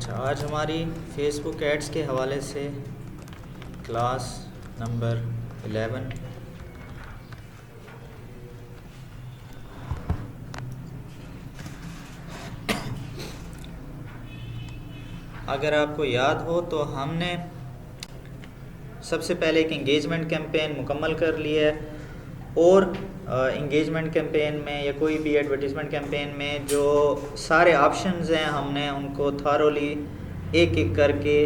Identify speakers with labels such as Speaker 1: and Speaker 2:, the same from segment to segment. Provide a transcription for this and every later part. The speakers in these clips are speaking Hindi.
Speaker 1: अच्छा, आज हमारी फेसबुक एड्स के हवाले से क्लास नंबर 11। अगर आपको याद हो तो हमने सबसे पहले एक इंगेजमेंट कैंपेन मुकम्मल कर लिया है और इंगेजमेंट कैंपेन में या कोई भी एडवर्टीज़मेंट कैंपेन में जो सारे ऑप्शंस हैं हमने उनको थारोली एक एक करके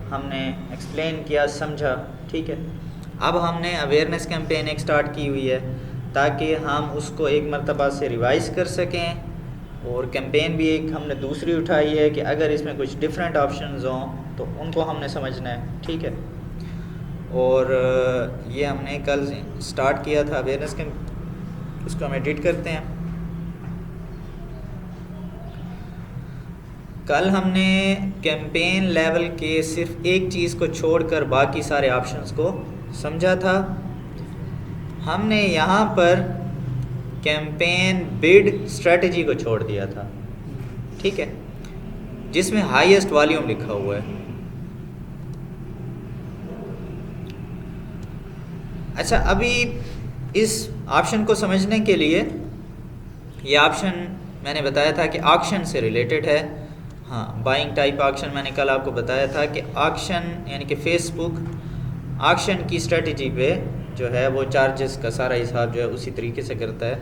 Speaker 1: हमने एक्सप्लेन किया, समझा। ठीक है, अब हमने अवेयरनेस कैंपेन एक स्टार्ट की हुई है ताकि हम उसको एक मरतबा से रिवाइज़ कर सकें, और कैंपेन भी एक हमने दूसरी उठाई है कि अगर इसमें कुछ डिफरेंट ऑप्शंस हों तो उनको हमने समझना है। ठीक है, और ये हमने कल स्टार्ट किया था अवेयरनेस कैंप, इसको हम एडिट करते हैं। कल हमने कैंपेन लेवल के सिर्फ एक चीज़ को छोड़कर बाकी सारे ऑप्शंस को समझा था। हमने यहाँ पर कैंपेन बिड स्ट्रेटजी को छोड़ दिया था, ठीक है, जिसमें हाईएस्ट वॉल्यूम लिखा हुआ है। अच्छा, अभी इस ऑप्शन को समझने के लिए, ये ऑप्शन मैंने बताया था कि ऑक्शन से रिलेटेड है। हाँ, बाइंग टाइप ऑक्शन मैंने कल आपको बताया था कि ऑक्शन यानी कि फेसबुक ऑक्शन की स्ट्रेटजी पे जो है वो चार्जेस का सारा हिसाब जो है उसी तरीके से करता है।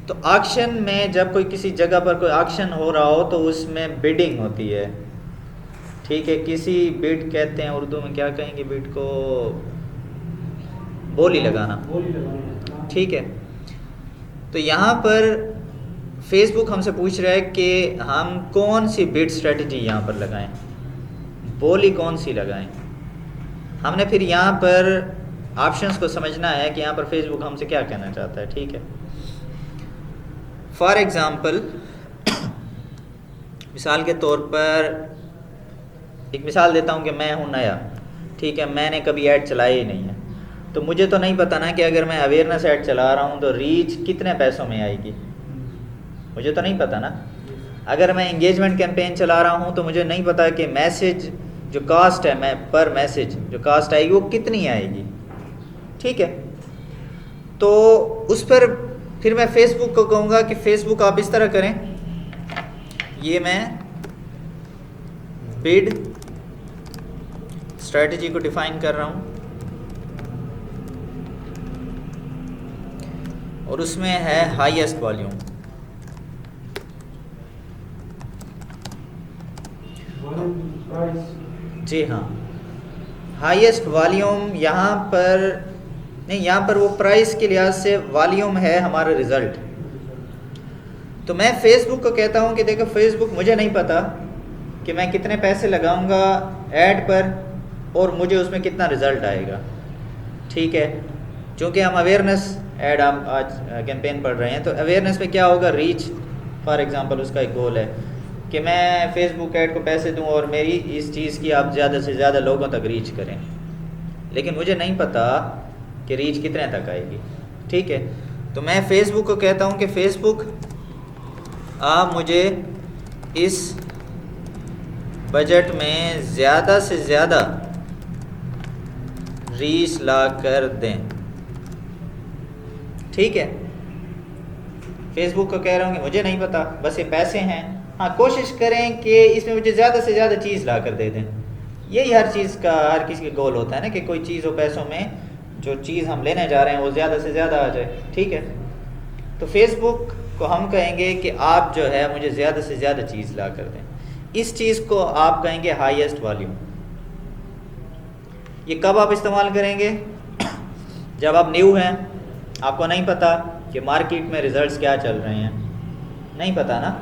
Speaker 1: तो ऑक्शन में जब कोई किसी जगह पर कोई ऑक्शन हो रहा हो तो उसमें बिडिंग होती है। ठीक है, किसी बिड कहते हैं, उर्दू में क्या कहेंगे बिड को, बोली लगाना। ठीक है, तो यहाँ पर फेसबुक हमसे पूछ रहा है कि हम कौन सी बिड स्ट्रेटजी यहाँ पर लगाएं, बोली कौन सी लगाएं। हमने फिर यहाँ पर ऑप्शंस को समझना है कि यहाँ पर फेसबुक हमसे क्या कहना चाहता है। ठीक है, फॉर एग्ज़ाम्पल, मिसाल के तौर पर एक मिसाल देता हूँ कि मैं हूँ नया, ठीक है, मैंने कभी ऐड चलाया ही नहीं है, तो मुझे तो नहीं पता ना कि अगर मैं अवेयरनेस ऐड चला रहा हूँ तो रीच कितने पैसों में आएगी, मुझे तो नहीं पता ना। अगर मैं इंगेजमेंट कैंपेन चला रहा हूँ तो मुझे नहीं पता कि मैसेज जो कास्ट है, मैं पर मैसेज जो कास्ट आएगी वो कितनी आएगी। ठीक है, तो उस पर फिर मैं फेसबुक को कहूँगा कि फेसबुक आप इस तरह करें, ये मैं बिड स्ट्रेटजी को डिफाइन कर रहा हूँ और उसमें है हाईएस्ट वॉल्यूम। जी हाँ, हाईएस्ट वॉल्यूम यहाँ पर नहीं, यहाँ पर वो प्राइस के लिहाज से वॉल्यूम है हमारा रिज़ल्ट। तो मैं फेसबुक को कहता हूँ कि देखो फेसबुक, मुझे नहीं पता कि मैं कितने पैसे लगाऊंगा ऐड पर और मुझे उसमें कितना रिज़ल्ट आएगा। ठीक है, चूँकि हम अवेयरनेस ऐड हम आज कैंपेन पढ़ रहे हैं, तो अवेयरनेस में क्या होगा, रीच फॉर एग्ज़ाम्पल उसका एक गोल है कि मैं फेसबुक ऐड को पैसे दूं और मेरी इस चीज़ की आप ज़्यादा से ज़्यादा लोगों तक रीच करें, लेकिन मुझे नहीं पता कि रीच कितने तक आएगी। ठीक है, तो मैं फेसबुक को कहता हूं कि फेसबुक आप मुझे इस बजट में ज़्यादा से ज़्यादा रीच ला कर दें। ठीक है, फेसबुक को कह रहा हूँ कि मुझे नहीं पता, बस ये पैसे हैं, हाँ कोशिश करें कि इसमें मुझे ज़्यादा से ज़्यादा चीज़ ला कर दे दें। यही हर चीज़ का, हर किसी का गोल होता है ना कि कोई चीज़ हो पैसों में, जो चीज़ हम लेने जा रहे हैं वो ज़्यादा से ज़्यादा आ जाए। ठीक है, तो फेसबुक को हम कहेंगे कि आप जो है मुझे ज़्यादा से ज़्यादा चीज़ ला कर दें। इस चीज़ को आप कहेंगे हाईएस्ट वॉल्यूम। ये कब आप इस्तेमाल करेंगे, जब आप न्यू हैं, आपको नहीं पता कि मार्केट में रिज़ल्ट्स क्या चल रहे हैं, नहीं पता ना।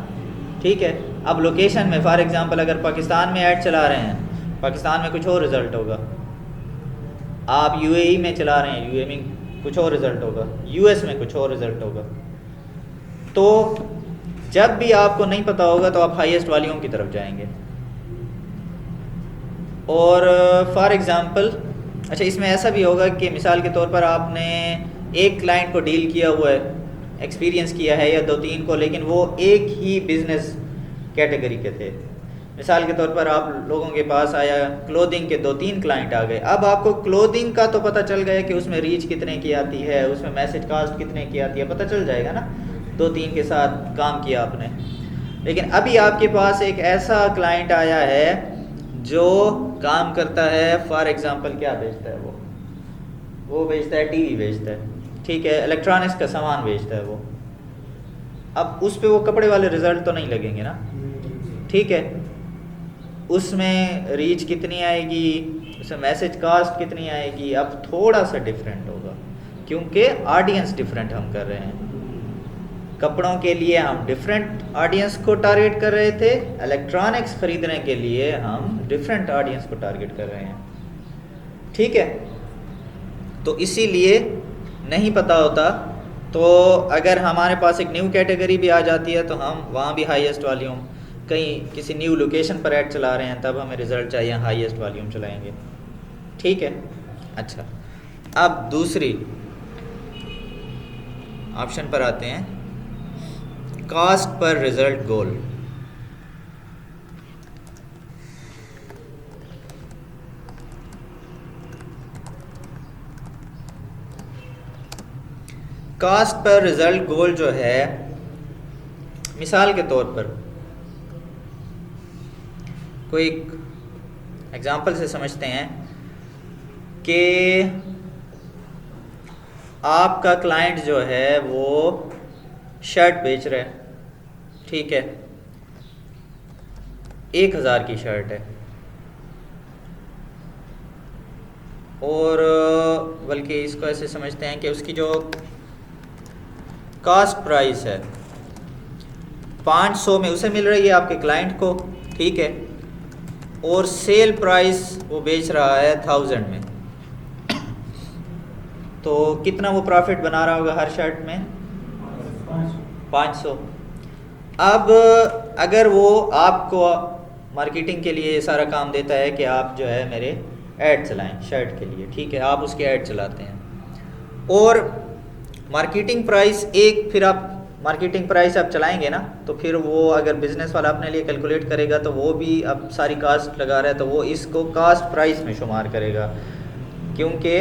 Speaker 1: ठीक है, अब लोकेशन में फॉर एग्ज़ाम्पल अगर पाकिस्तान में ऐड चला रहे हैं, पाकिस्तान में कुछ और रिज़ल्ट होगा, आप यूएई में चला रहे हैं, यूएई में कुछ और रिज़ल्ट होगा, यूएस में कुछ और रिज़ल्ट होगा। तो जब भी आपको नहीं पता होगा तो आप हाईएस्ट वॉल्यूम की तरफ जाएंगे। और फॉर एग्ज़ाम्पल, अच्छा इसमें ऐसा भी होगा कि मिसाल के तौर पर आपने एक क्लाइंट को डील किया हुआ है, एक्सपीरियंस किया है या 2-3 को, लेकिन वो एक ही बिज़नेस कैटेगरी के थे, मिसाल के तौर पर आप लोगों के पास आया क्लोथिंग के 2-3 क्लाइंट आ गए, अब आपको क्लोथिंग का तो पता चल गया कि उसमें रीच कितने की आती है, उसमें मैसेज कास्ट कितने की आती है, पता चल जाएगा ना, 2-3 के साथ काम किया आपने। लेकिन अभी आपके पास एक ऐसा क्लाइंट आया है जो काम करता है, फॉर एग्ज़ाम्पल क्या बेचता है वो बेचता है टीवी बेचता है, ठीक है, इलेक्ट्रॉनिक्स का सामान बेचता है वो। अब उस पे वो कपड़े वाले रिज़ल्ट तो नहीं लगेंगे ना, ठीक है, उसमें रीच कितनी आएगी, उसमें मैसेज कास्ट कितनी आएगी, अब थोड़ा सा डिफरेंट होगा क्योंकि ऑडियंस डिफरेंट हम कर रहे हैं। कपड़ों के लिए हम डिफरेंट ऑडियंस को टारगेट कर रहे थे, इलेक्ट्रॉनिक्स ख़रीदने के लिए हम डिफरेंट ऑडियंस को टारगेट कर रहे हैं, ठीक है। तो इसीलिए नहीं पता होता, तो अगर हमारे पास एक न्यू कैटेगरी भी आ जाती है तो हम वहाँ भी हाईएस्ट वॉल्यूम, कहीं किसी न्यू लोकेशन पर ऐड चला रहे हैं तब हमें रिज़ल्ट चाहिए, हाईएस्ट वॉल्यूम चलाएंगे, ठीक है। अच्छा, अब दूसरी ऑप्शन पर आते हैं, कॉस्ट पर रिज़ल्ट गोल। कॉस्ट पर रिज़ल्ट गोल जो है, मिसाल के तौर पर कोई एग्जांपल से समझते हैं कि आपका क्लाइंट जो है वो शर्ट बेच रहा है, ठीक है, 1000 की शर्ट है, और बल्कि इसको ऐसे समझते हैं कि उसकी जो कास्ट प्राइस है 500 में उसे मिल रही है आपके क्लाइंट को, ठीक है, और सेल प्राइस वो बेच रहा है 1000 में, तो कितना वो प्रॉफिट बना रहा होगा हर शर्ट में? 500। अब अगर वो आपको मार्केटिंग के लिए सारा काम देता है कि आप जो है मेरे ऐड चलाएं शर्ट के लिए, ठीक है, आप उसके ऐड चलाते हैं और मार्केटिंग प्राइस फिर आप मार्केटिंग प्राइस आप चलाएंगे ना, तो फिर वो अगर बिज़नेस वाला अपने लिए कैलकुलेट करेगा तो वो भी अब सारी कास्ट लगा रहा है तो वो इसको कास्ट प्राइस में शुमार करेगा, क्योंकि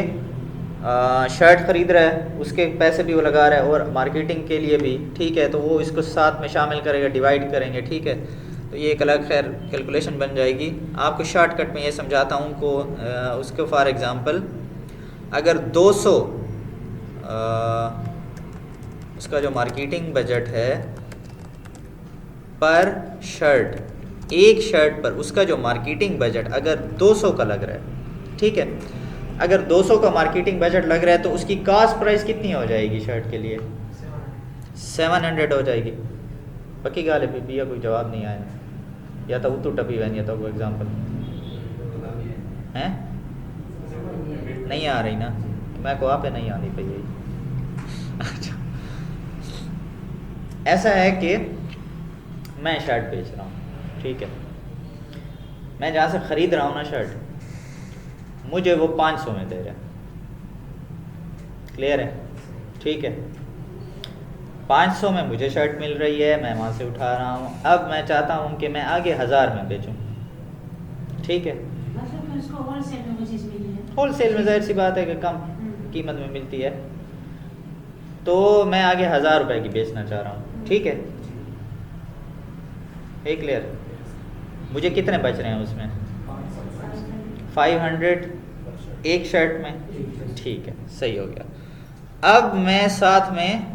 Speaker 1: शर्ट ख़रीद रहा है उसके पैसे भी वो लगा रहा है और मार्केटिंग के लिए भी, ठीक है, तो वो इसको साथ में शामिल करेगा, डिवाइड करेंगे, ठीक है। तो ये एक अलग खैर कैलकुलेशन बन जाएगी। आपको शॉर्टकट में ये समझाता हूँ को उसको फॉर एग्ज़ाम्पल अगर 200 उसका जो मार्केटिंग बजट है पर शर्ट, एक शर्ट पर उसका जो मार्केटिंग बजट अगर 200 का लग रहा है, ठीक है, अगर 200 का मार्केटिंग बजट लग रहा है तो उसकी कास्ट प्राइस कितनी हो जाएगी शर्ट के लिए? 700 हो जाएगी। पक्की गाल है भैया, कोई जवाब नहीं आया, या तो उतू टपी बहन या तो कोई एग्जाम्पल हैं नहीं आ रही ना, मैं को आप नहीं आनी पई। अच्छा, ऐसा है कि मैं शर्ट बेच रहा हूँ, ठीक है, मैं जहाँ से ख़रीद रहा हूँ ना शर्ट, मुझे वो 500 में दे रहा है, क्लियर है, ठीक है, 500 में मुझे शर्ट मिल रही है, मैं वहाँ से उठा रहा हूँ, अब मैं चाहता हूँ कि मैं आगे 1000 में बेचूँ, ठीक है, होलसेल में जाहिर सी बात है कि कम कीमत में मिलती है, तो मैं आगे 1000 रुपये की बेचना चाह रहा हूँ, ठीक है, एक क्लियर, मुझे कितने बच रहे हैं उसमें? 500 एक शर्ट में, ठीक है, सही हो गया। अब मैं साथ में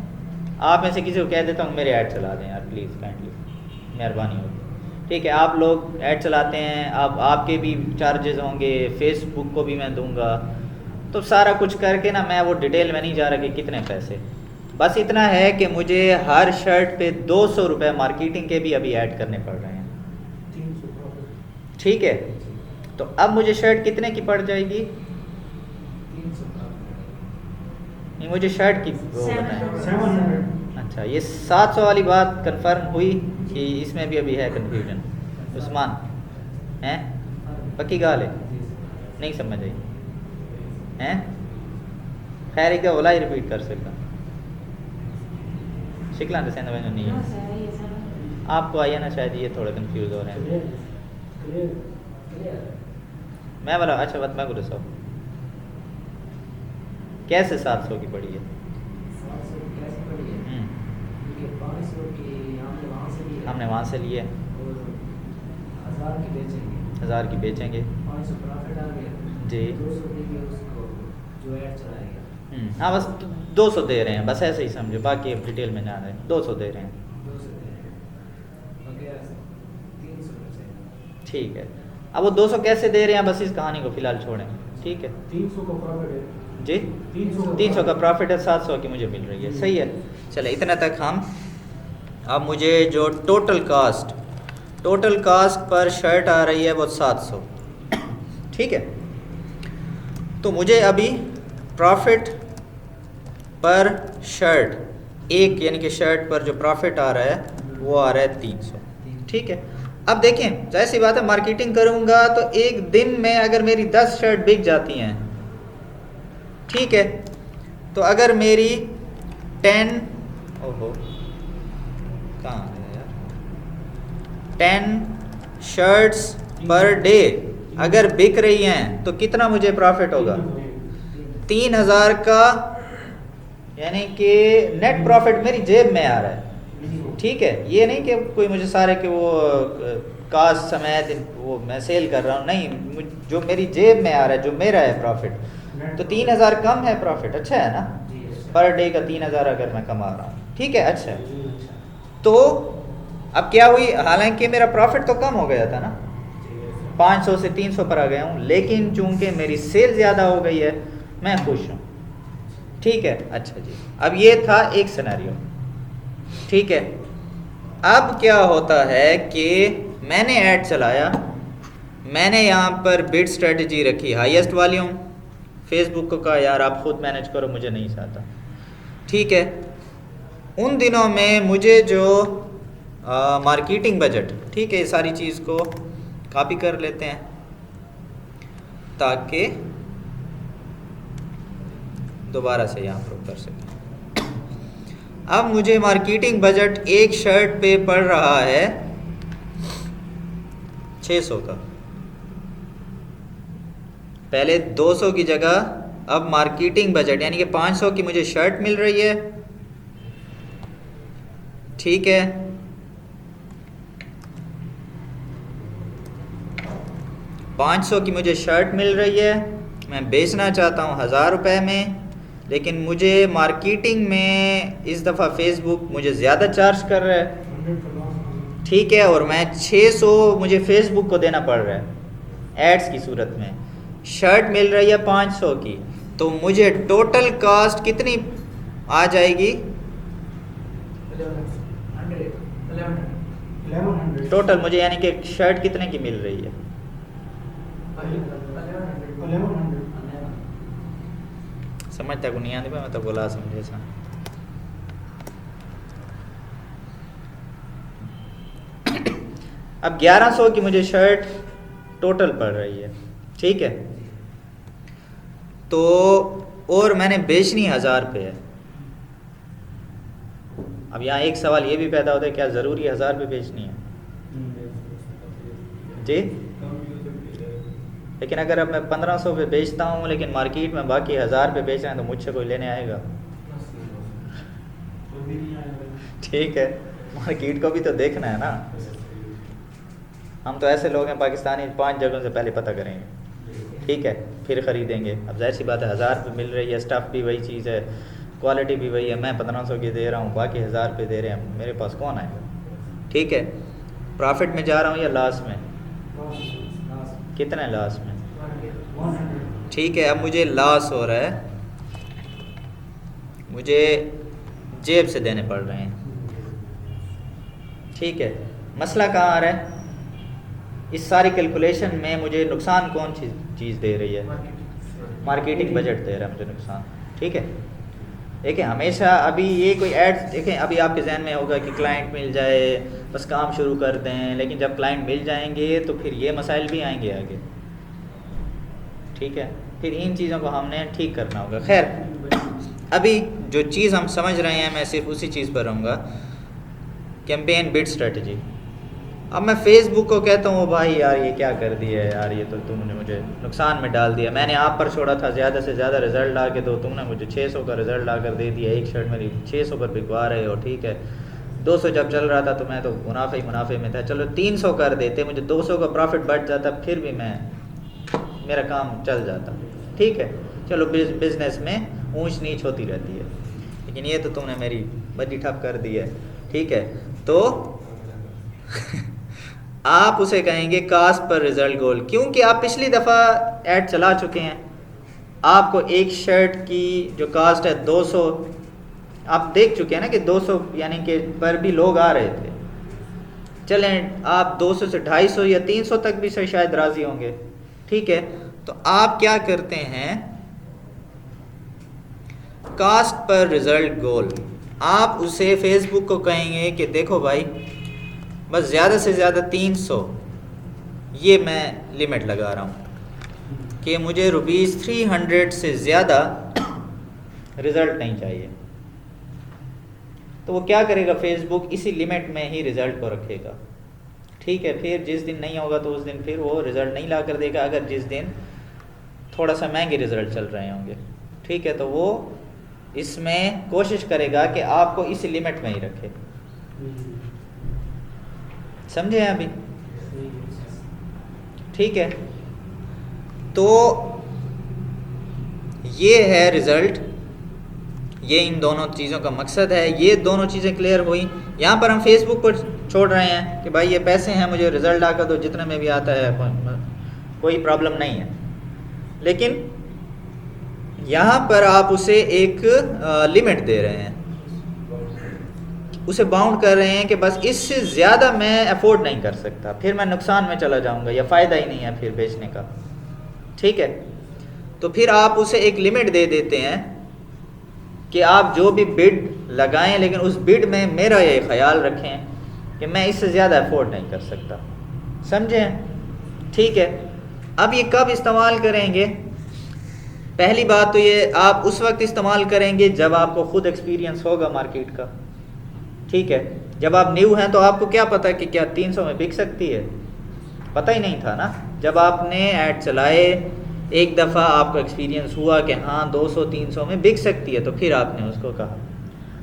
Speaker 1: आप में से किसी को कह देता हूँ मेरे ऐड चला दें यार प्लीज़, काइंडली, मेहरबानी होगी, ठीक है, आप लोग ऐड चलाते हैं, अब आपके भी चार्जेस होंगे, फेसबुक को भी मैं दूंगा, तो सारा कुछ करके ना मैं वो डिटेल में नहीं जा रहा कि कितने पैसे, बस इतना है कि मुझे हर शर्ट पे 200 रुपये मार्केटिंग के भी अभी ऐड करने पड़ रहे हैं, ठीक है, तो अब मुझे शर्ट कितने की पड़ जाएगी? नहीं, मुझे शर्ट की वो बताएं। अच्छा, ये 700 वाली बात कंफर्म हुई कि इसमें भी अभी है कन्फ्यूजन? उस्मान हैं पक्की गाल है, नहीं समझ आई हैं? खैर एक ओला ही रिपीट कर सकता शिकला नहीं है, आपको आइए ना, शायद ये थोड़ा कंफ्यूज हो रहे हैं, मैं बोला अच्छा बात मैं बोले सौ कैसे 700 की पड़ी है?
Speaker 2: 700 की कैसे पड़ी है? क्योंकि 500 की हमने वहाँ से ली है
Speaker 1: हमने वहाँ से लिए
Speaker 2: और 1000 की बेचेंगे,
Speaker 1: 1000 की बेचेंगे
Speaker 2: 500 प्रॉफिट आ गया
Speaker 1: जी
Speaker 2: 200 देंगे उसको जो ऐड चलाएगा।
Speaker 1: हाँ बस 200 दे रहे हैं, बस ऐसे ही समझो, बाकी अब डिटेल में ना रहे 200 दे रहे हैं
Speaker 2: 200 देंगे वगैरह 300 बचेगा।
Speaker 1: ठीक है। अब वो 200 कैसे दे रहे हैं बस इस कहानी को फिलहाल छोड़ें, ठीक है
Speaker 3: 300 का प्रॉफिट है
Speaker 1: जी 300 का प्रॉफिट है, 700 की मुझे मिल रही है, सही है। चले इतना तक हम, अब मुझे जो टोटल कास्ट पर शर्ट आ रही है वो 700, ठीक है। तो मुझे अभी प्रॉफिट पर शर्ट एक यानी कि शर्ट पर जो प्रॉफिट आ रहा है वो आ रहा है 300, ठीक है। अब देखें जाहिर सी बात है मार्केटिंग करूँगा तो एक दिन में अगर मेरी 10 शर्ट बिक जाती हैं, ठीक है, तो अगर मेरी 10 ओहो कहाँ है यार 10 शर्ट्स पर डे अगर बिक रही हैं तो कितना मुझे प्रॉफिट होगा? 3000 का, यानी कि नेट प्रॉफिट मेरी जेब में आ रहा है, ठीक है। ये नहीं कि कोई मुझे सारे के वो कास्ट समेत वो मैं सेल कर रहा हूँ, नहीं, जो मेरी जेब में आ रहा है जो मेरा है प्रॉफिट, तो 3000 कम है प्रॉफिट, अच्छा है ना, पर डे का 3000 अगर मैं कमा रहा हूँ, ठीक है, अच्छा है। तो अब क्या हुई, हालांकि मेरा प्रॉफिट तो कम हो गया था ना, 500 से 300 पर आ गया हूँ, लेकिन चूंकि मेरी सेल ज़्यादा हो गई है मैं खुश हूँ, ठीक है। अच्छा जी, अब ये था एक सिनेरियो, ठीक है। अब क्या होता है कि मैंने ऐड चलाया, मैंने यहाँ पर बिड स्ट्रेटजी रखी हाईएस्ट वॉल्यूम, फेसबुक को कहा यार आप खुद मैनेज करो मुझे नहीं आता, ठीक है। उन दिनों में मुझे जो मार्केटिंग बजट, ठीक है, ये सारी चीज़ को कॉपी कर लेते हैं ताकि दोबारा से यहाँ पर कर सकें। अब मुझे मार्केटिंग बजट एक शर्ट पे पड़ रहा है 600 का, पहले 200 की जगह अब मार्केटिंग बजट यानी कि 500 की मुझे शर्ट मिल रही है, ठीक है। ₹500 की मुझे शर्ट मिल रही है, मैं बेचना चाहता हूँ 1000 रुपये में, लेकिन मुझे मार्केटिंग में इस दफ़ा फेसबुक मुझे ज़्यादा चार्ज कर रहा है, ठीक है, और मैं 600 मुझे फेसबुक को देना पड़ रहा है एड्स की सूरत में, शर्ट मिल रही है 500 की, तो मुझे टोटल कास्ट कितनी आ जाएगी?
Speaker 3: 1100
Speaker 1: टोटल मुझे यानी कि शर्ट कितने की मिल रही है?
Speaker 3: 1100
Speaker 1: समझता को नहीं आती मैं तो बोला समझे सा। अब 1100 की मुझे शर्ट टोटल पड़ रही है, ठीक है, तो और मैंने बेचनी 1000 पे है। अब यहाँ एक सवाल ये भी पैदा होता है, क्या ज़रूरी 1000 पे बेचनी है? जी, लेकिन अगर अब मैं 1500 पे बेचता हूँ लेकिन मार्केट में बाकी 1000 पे बेच रहे हैं तो मुझसे कोई लेने आएगा? ठीक है, मार्केट को भी तो देखना है ना। हम तो ऐसे लोग हैं पाकिस्तानी 5 जगहों से पहले पता करेंगे, ठीक है, फिर ख़रीदेंगे। अब जाहिर सी बात है 1000 पे मिल रही है, स्टफ़ भी वही चीज़ है, क्वालिटी भी वही है, मैं 1500 की दे रहा हूँ, बाकी 1000 पे दे रहे हैं, मेरे पास कौन आएगा? ठीक है, प्रॉफिट में जा रहा हूँ या लॉस में? कितना है लॉस में? ठीक है, अब मुझे लॉस हो रहा है, मुझे जेब से देने पड़ रहे हैं, ठीक है। मसला कहाँ आ रहा है? इस सारी कैलकुलेशन में मुझे नुकसान कौन सी चीज़ दे रही है? मार्केटिंग बजट दे रहा है मुझे नुकसान, ठीक है। देखिए हमेशा अभी ये कोई ऐड, देखें अभी आपके जहन में होगा कि क्लाइंट मिल जाए बस काम शुरू कर दें, लेकिन जब क्लाइंट मिल जाएंगे तो फिर ये मसाइल भी आएंगे आगे, ठीक है, फिर इन चीज़ों को हमने ठीक करना होगा। खैर अभी जो चीज़ हम समझ रहे हैं मैं सिर्फ उसी चीज़ पर रहूँगा, कैंपेन बिड स्ट्रेटजी। अब मैं फेसबुक को कहता हूँ भाई यार ये क्या कर दिया है यार, ये तो तुमने मुझे नुकसान में डाल दिया, मैंने आप पर छोड़ा था ज़्यादा से ज़्यादा रिज़ल्ट ला के, तो तुमने मुझे 600 का रिज़ल्ट ला कर दे दिया, एक शर्ट मेरी 600 पर बिकवा रहे हो, ठीक है 200 जब चल रहा था तो मैं तो मुनाफे में था, चलो 300 कर देते, मुझे 200 का प्रॉफिट बढ़ जाता, फिर भी मेरा काम चल जाता, ठीक है। चलो बिज़नेस में ऊंच नीच होती रहती है, लेकिन ये तो तुमने मेरी बड़ी ठप कर दी है, ठीक है। तो आप उसे कहेंगे कास्ट पर रिजल्ट गोल, क्योंकि आप पिछली दफ़ा ऐड चला चुके हैं, आपको एक शर्ट की जो कास्ट है 200, आप देख चुके हैं ना कि 200 यानी कि पर भी लोग आ रहे थे, चलें आप 200 से 250 या 300 तक भी से शायद राज़ी होंगे, ठीक है। तो आप क्या करते हैं, कास्ट पर रिजल्ट गोल, आप उसे फेसबुक को कहेंगे कि देखो भाई बस ज़्यादा से ज़्यादा 300 ये मैं लिमिट लगा रहा हूँ कि मुझे ₹300 से ज़्यादा रिज़ल्ट नहीं चाहिए। तो वो क्या करेगा, फेसबुक इसी लिमिट में ही रिज़ल्ट को रखेगा, ठीक है। फिर जिस दिन नहीं होगा तो उस दिन फिर वो रिज़ल्ट नहीं ला कर देगा, अगर जिस दिन थोड़ा सा महंगे रिज़ल्ट चल रहे होंगे, ठीक है, तो वो इसमें कोशिश करेगा कि आपको इस लिमिट में ही रखे, समझे अभी, ठीक है। तो ये है रिज़ल्ट, ये इन दोनों चीज़ों का मकसद है, ये दोनों चीज़ें क्लियर हुई। यहाँ पर हम फेसबुक पर छोड़ रहे हैं कि भाई ये पैसे हैं, मुझे रिज़ल्ट आकर दो, जितने में भी आता है कोई प्रॉब्लम नहीं है, लेकिन यहाँ पर आप उसे एक लिमिट दे रहे हैं, उसे बाउंड कर रहे हैं कि बस इससे ज़्यादा मैं अफोर्ड नहीं कर सकता, फिर मैं नुकसान में चला जाऊँगा या फ़ायदा ही नहीं है फिर बेचने का, ठीक है। तो फिर आप उसे एक लिमिट दे देते हैं कि आप जो भी बिड लगाएं, लेकिन उस बिड में मेरा ये ख्याल रखें कि मैं इससे ज़्यादा अफोर्ड नहीं कर सकता, समझें, ठीक है। अब ये कब इस्तेमाल करेंगे, पहली बात तो ये आप उस वक्त इस्तेमाल करेंगे जब आपको ख़ुद एक्सपीरियंस होगा मार्केट का, ठीक है। जब आप न्यू हैं तो आपको क्या पता कि क्या 300 में बिक सकती है, पता ही नहीं था ना। जब आपने ऐड चलाए, एक दफ़ा आपको एक्सपीरियंस हुआ कि हाँ 200-300 में बिक सकती है, तो फिर आपने उसको कहा।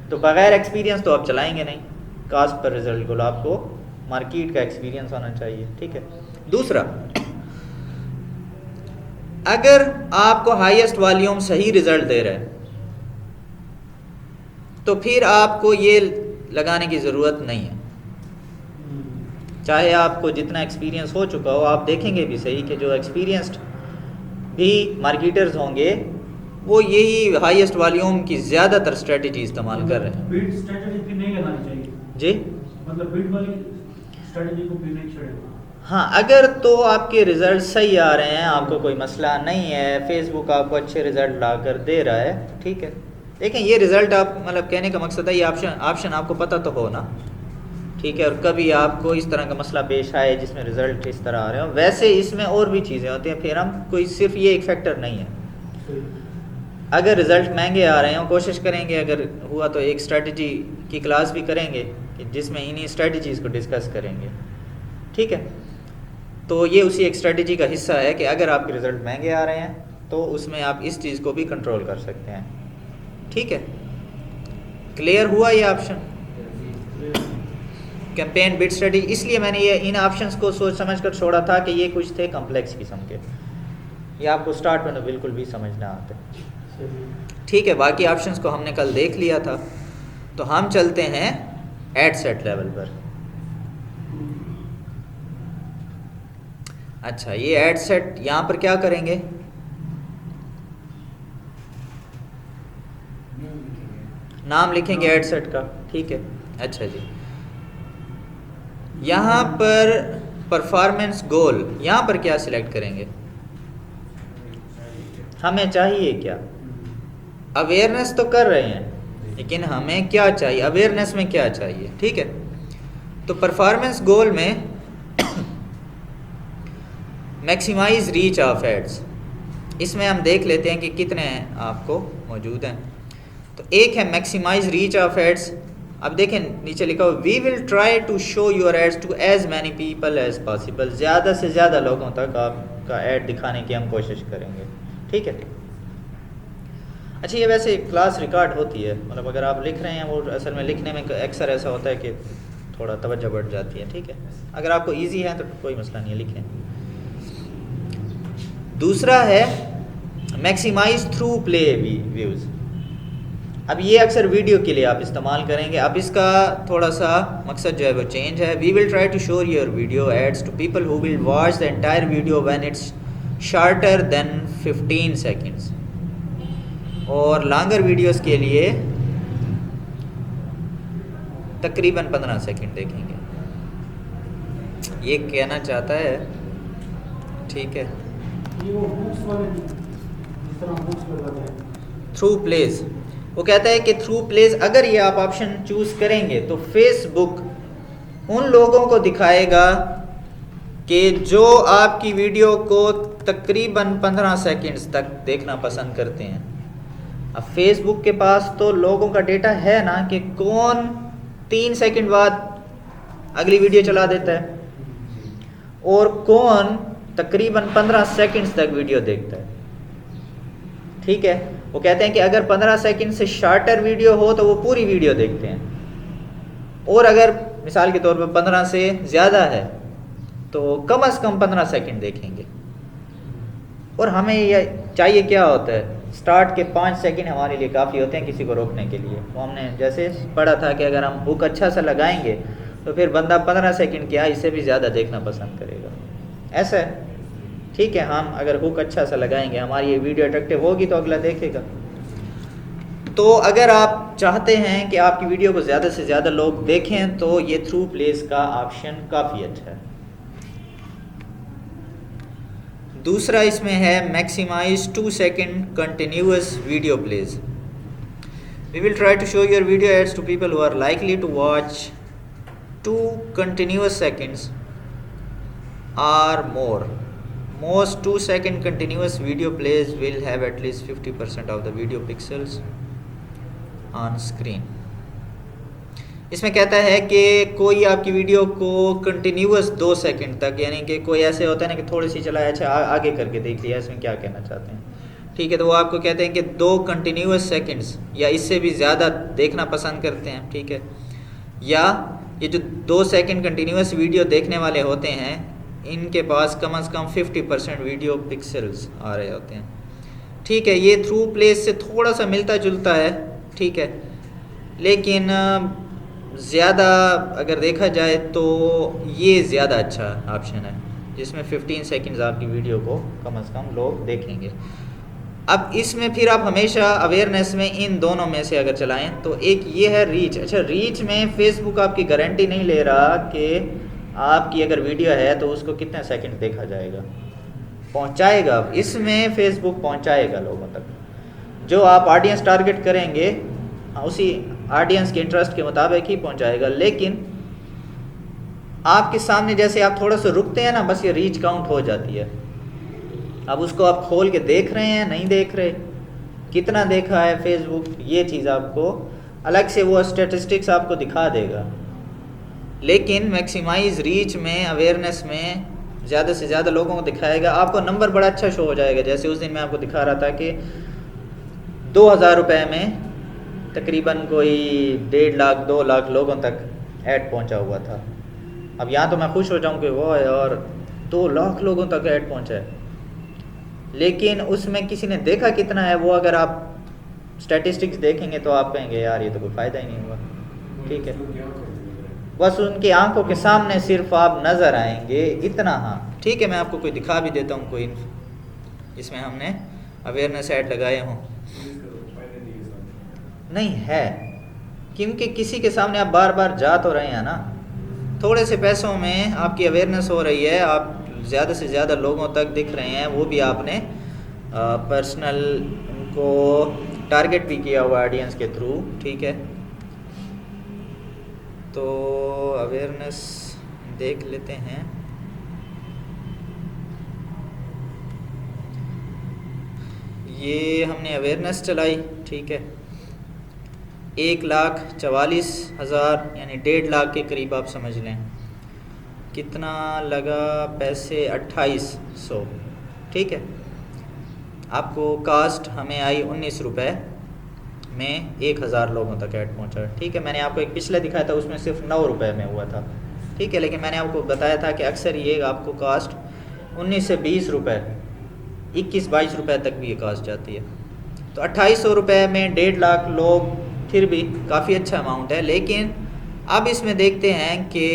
Speaker 1: तो बग़ैर एक्सपीरियंस तो आप चलाएंगे नहीं, कास्ट पर रिजल्ट को आपको मार्केट का एक्सपीरियंस होना चाहिए, ठीक है। दूसरा, अगर आपको हाईएस्ट वॉल्यूम सही रिजल्ट दे रहा है तो फिर आपको ये लगाने की ज़रूरत नहीं है, चाहे आपको जितना एक्सपीरियंस हो चुका हो। आप देखेंगे भी सही कि जो एक्सपीरियंस्ड भी मार्केटर्स होंगे वो यही हाईएस्ट वॉल्यूम की ज़्यादातर स्ट्रेटजी इस्तेमाल कर रहे हैं।
Speaker 3: बिड स्ट्रेटजी फिर नहीं लगानी चाहिए
Speaker 1: जी,
Speaker 3: मतलब बिड वाली स्ट्रेटजी को फिर नहीं छोड़ेगा।
Speaker 1: हाँ, अगर तो आपके रिज़ल्ट सही आ रहे हैं, आपको कोई मसला नहीं है, फेसबुक आपको अच्छे रिज़ल्ट ला कर दे रहा है, ठीक है। देखें ये रिज़ल्ट आप मतलब कहने का मकसद है ये ऑप्शन आपको पता तो हो ना, ठीक है। और कभी आपको इस तरह का मसला पेश आए जिसमें रिज़ल्ट इस तरह आ रहे हो, वैसे इसमें और भी चीज़ें होती हैं, फिर हम कोई सिर्फ ये एक फैक्टर नहीं है। अगर रिज़ल्ट महंगे आ रहे हों, कोशिश करेंगे अगर हुआ तो एक स्ट्रेटजी की क्लास भी करेंगे कि जिसमें इन्हीं स्ट्रेटजीज़ को डिस्कस करेंगे, ठीक है। तो ये उसी एक स्ट्रेटजी का हिस्सा है कि अगर आपके रिज़ल्ट महंगे आ रहे हैं तो उसमें आप इस चीज़ को भी कंट्रोल कर सकते हैं, ठीक है। क्लियर हुआ ये ऑप्शन, कैंपेन बिड स्ट्रेटजी। इसलिए मैंने ये इन ऑप्शंस को सोच समझ कर छोड़ा था कि ये कुछ थे कॉम्प्लेक्स किस्म के, ये आपको स्टार्ट में तो बिल्कुल भी समझ ना आते, ठीक है। बाकी ऑप्शंस को हमने कल देख लिया था, तो हम चलते हैं एड सेट लेवल पर। अच्छा, ये एड सेट यहाँ पर क्या करेंगे, नाम लिखेंगे एड सेट का, ठीक है। अच्छा जी, यहाँ पर परफॉर्मेंस गोल, यहाँ पर क्या सिलेक्ट करेंगे, हमें चाहिए क्या, अवेयरनेस तो कर रहे हैं लेकिन हमें क्या चाहिए, अवेयरनेस में क्या चाहिए, ठीक है। तो परफॉर्मेंस गोल में मैक्सिमाइज रीच ऑफ एड्स, इसमें हम देख लेते हैं कि कितने आपको मौजूद हैं। तो एक है मैक्सिमाइज रीच ऑफ एड्स, अब देखें नीचे लिखा हुआ we will try to show your ads to as many people as possible, ज़्यादा से ज़्यादा लोगों तक आपका ऐड दिखाने की हम कोशिश करेंगे, ठीक है। अच्छा ये वैसे क्लास रिकॉर्ड होती है, मतलब अगर आप लिख रहे हैं वो असल में लिखने में अक्सर ऐसा होता है कि थोड़ा तवज्जो बढ़ जाती है, ठीक है। अगर आपको इजी है तो कोई मसला नहीं है, लिखें। दूसरा है मैक्सिमाइज थ्रू प्ले व्यूज़। अब ये अक्सर वीडियो के लिए आप इस्तेमाल करेंगे। अब इसका थोड़ा सा मकसद जो है वो चेंज है। We will try to show your video ads to people who will watch the entire video when it's shorter than 15 seconds. और लॉन्गर वीडियोस के लिए तकरीबन 15 सेकंड देखेंगे, ये कहना चाहता है, ठीक है।
Speaker 3: ये वो बुक्स वाले जिस तरह बुक्स लगाते हैं
Speaker 1: थ्रू प्लेस, वो कहता है कि थ्रू प्लेस अगर ये आप ऑप्शन चूज करेंगे तो फेसबुक उन लोगों को दिखाएगा कि जो आपकी वीडियो को तकरीबन 15 सेकंड्स तक देखना पसंद करते हैं। अब फेसबुक के पास तो लोगों का डेटा है ना कि कौन 3 सेकंड बाद अगली वीडियो चला देता है और कौन तकरीबन 15 सेकंड्स तक वीडियो देखता है, ठीक है। वो कहते हैं कि अगर 15 सेकंड से शॉर्टर वीडियो हो तो वो पूरी वीडियो देखते हैं, और अगर मिसाल के तौर पर 15 से ज़्यादा है तो कम से कम 15 सेकंड देखेंगे। और हमें यह चाहिए क्या होता है, स्टार्ट के 5 सेकंड हमारे लिए काफ़ी होते हैं किसी को रोकने के लिए। वो हमने जैसे पढ़ा था कि अगर हम हुक अच्छा सा लगाएंगे तो फिर बंदा 15 सेकंड क्या इससे भी ज़्यादा देखना पसंद करेगा, ऐसा है, ठीक है। हम अगर हुक अच्छा सा लगाएंगे हमारी ये वीडियो अट्रैक्टिव होगी तो अगला देखेगा। तो अगर आप चाहते हैं कि आपकी वीडियो को ज़्यादा से ज़्यादा लोग देखें तो ये थ्रू प्लेस का ऑप्शन काफ़ी अच्छा है। दूसरा इसमें है maximise 2 second continuous video plays. We will try to show your video ads to people who are likely to watch 2 continuous seconds or more. Most 2 second continuous video plays will have at least 50% of the video pixels on screen. इसमें कहता है कि कोई आपकी वीडियो को कंटिन्यूअस 2 सेकंड तक, यानी कि कोई ऐसे होता है ना कि थोड़ी सी चलाया, अच्छा आगे करके देख लिया, इसमें क्या कहना चाहते हैं, ठीक है। तो वो आपको कहते हैं कि 2 कंटिन्यूअस सेकंड्स या इससे भी ज़्यादा देखना पसंद करते हैं, ठीक है। या ये जो 2 सेकंड कंटिन्यूअस वीडियो देखने वाले होते हैं इनके पास कम से कम 50% वीडियो पिक्सल्स आ रहे होते हैं, ठीक है। ये थ्रू प्लेस से थोड़ा सा मिलता जुलता है, ठीक है, लेकिन ज़्यादा अगर देखा जाए तो ये ज़्यादा अच्छा ऑप्शन है जिसमें 15 सेकंड्स आपकी वीडियो को कम से कम लोग देखेंगे। अब इसमें फिर आप हमेशा अवेयरनेस में इन दोनों में से अगर चलाएं तो एक ये है रीच। अच्छा, रीच में फेसबुक आपकी गारंटी नहीं ले रहा कि आपकी अगर वीडियो है तो उसको कितने सेकंड देखा जाएगा, पहुंचाएगा, इसमें फेसबुक पहुंचाएगा लोगों तक। जो आप ऑडियंस टारगेट करेंगे उसी ऑडियंस के इंटरेस्ट के मुताबिक ही पहुंचाएगा। लेकिन आपके सामने जैसे आप थोड़ा सा रुकते हैं ना, बस ये रीच काउंट हो जाती है। अब उसको आप खोल के देख रहे हैं, नहीं देख रहे, कितना देखा है फेसबुक, ये चीज़ आपको अलग से वो स्टैटिस्टिक्स आपको दिखा देगा। लेकिन मैक्सिमाइज रीच में, अवेयरनेस में ज़्यादा से ज़्यादा लोगों को दिखाएगा। आपको नंबर बड़ा अच्छा शो हो जाएगा। जैसे उस दिन मैं आपको दिखा रहा था कि 2000 रुपये में तकरीबन कोई 1.5 लाख 2 लाख लोगों तक ऐड पहुंचा हुआ था। अब यहाँ तो मैं खुश हो जाऊँ कि वो है और 2 लाख लोगों तक ऐड पहुंचा है, लेकिन उसमें किसी ने देखा कितना है वो अगर आप स्टैटिस्टिक्स देखेंगे तो आप कहेंगे यार ये तो कोई फ़ायदा ही नहीं हुआ, ठीक है। बस उनकी आंखों के सामने सिर्फ आप नज़र आएंगे इतना, हाँ ठीक है। मैं आपको कोई दिखा भी देता हूँ कोई इसमें हमने अवेयरनेस ऐड लगाए हों, नहीं है, क्योंकि किसी के सामने आप बार बार जा तो रहे हैं ना। थोड़े से पैसों में आपकी अवेयरनेस हो रही है, आप ज़्यादा से ज़्यादा लोगों तक दिख रहे हैं, वो भी आपने पर्सनल उनको टारगेट भी किया हुआ ऑडियंस के थ्रू, ठीक है। तो अवेयरनेस देख लेते हैं। ये हमने अवेयरनेस चलाई, ठीक है। 1,44,000 यानी 1.5 लाख के करीब आप समझ लें। कितना लगा पैसे? 2800। ठीक है, आपको कास्ट हमें आई 19 रुपये में 1000 लोगों तक ऐड पहुंचा। ठीक है, मैंने आपको एक पिछले दिखाया था, उसमें सिर्फ 9 रुपये में हुआ था। ठीक है, लेकिन मैंने आपको बताया था कि अक्सर ये आपको कास्ट 19 से 20 रुपये, 21-22 रुपये तक भी ये कास्ट जाती है। तो 2800 रुपये में 1.5 लाख लोग, फिर भी काफ़ी अच्छा अमाउंट है। लेकिन अब इसमें देखते हैं कि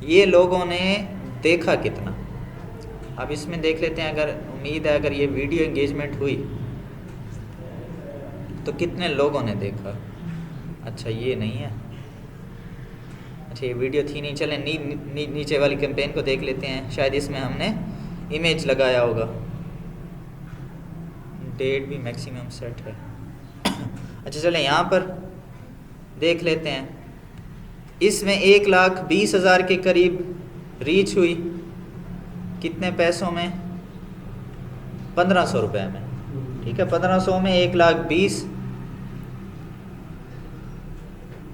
Speaker 1: ये लोगों ने देखा कितना। अब इसमें देख लेते हैं, अगर उम्मीद है अगर ये वीडियो एंगेजमेंट हुई तो कितने लोगों ने देखा। अच्छा ये नहीं है, अच्छा ये वीडियो थी नहीं। चलें नीचे वाली कैंपेन को देख लेते हैं, शायद इसमें हमने इमेज लगाया होगा। डेट भी मैक्सिमम सेट है। अच्छा चलें यहाँ पर देख लेते हैं, इसमें 1,20,000 के करीब रीच हुई। कितने पैसों में? 1500 रुपये में। ठीक है, 1500 में 1,20,000।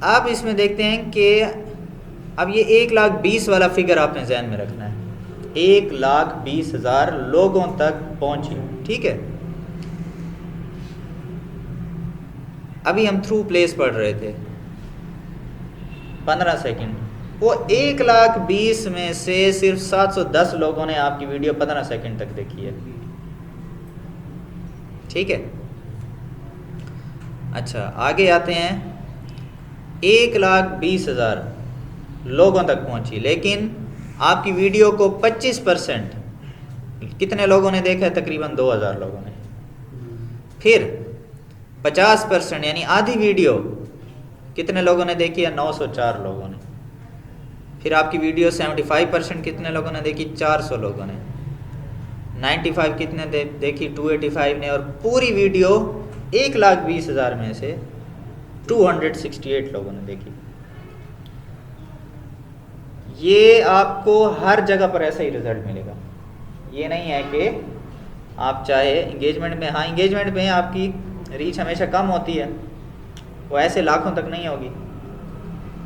Speaker 1: अब इसमें देखते हैं कि अब ये 1,20,000 वाला फिगर आपने जहन में रखना है। 1,20,000 लोगों तक पहुंची। ठीक है, अभी हम थ्रू प्लेस पढ़ रहे थे 15 सेकंड, वो 1,20,000 में से सिर्फ 710 लोगों ने आपकी वीडियो 15 सेकंड तक देखी है। ठीक है, अच्छा आगे आते हैं। 1,20,000 लोगों तक पहुंची, लेकिन आपकी वीडियो को 25% कितने लोगों ने देखा है? तकरीबन 2000 लोगों ने। फिर 50% यानी आधी वीडियो कितने लोगों ने देखी है? 904 लोगों ने। फिर आपकी वीडियो 75% कितने लोगों ने देखी? 400 लोगों ने। 95 कितने देखी? 285 ने। और पूरी वीडियो 1,20,000 में से 268 लोगों ने देखी। ये आपको हर जगह पर ऐसा ही रिजल्ट मिलेगा। ये नहीं है कि आप चाहे इंगेजमेंट में, हाँ इंगेजमेंट में आपकी रीच हमेशा कम होती है, वो ऐसे लाखों तक नहीं होगी,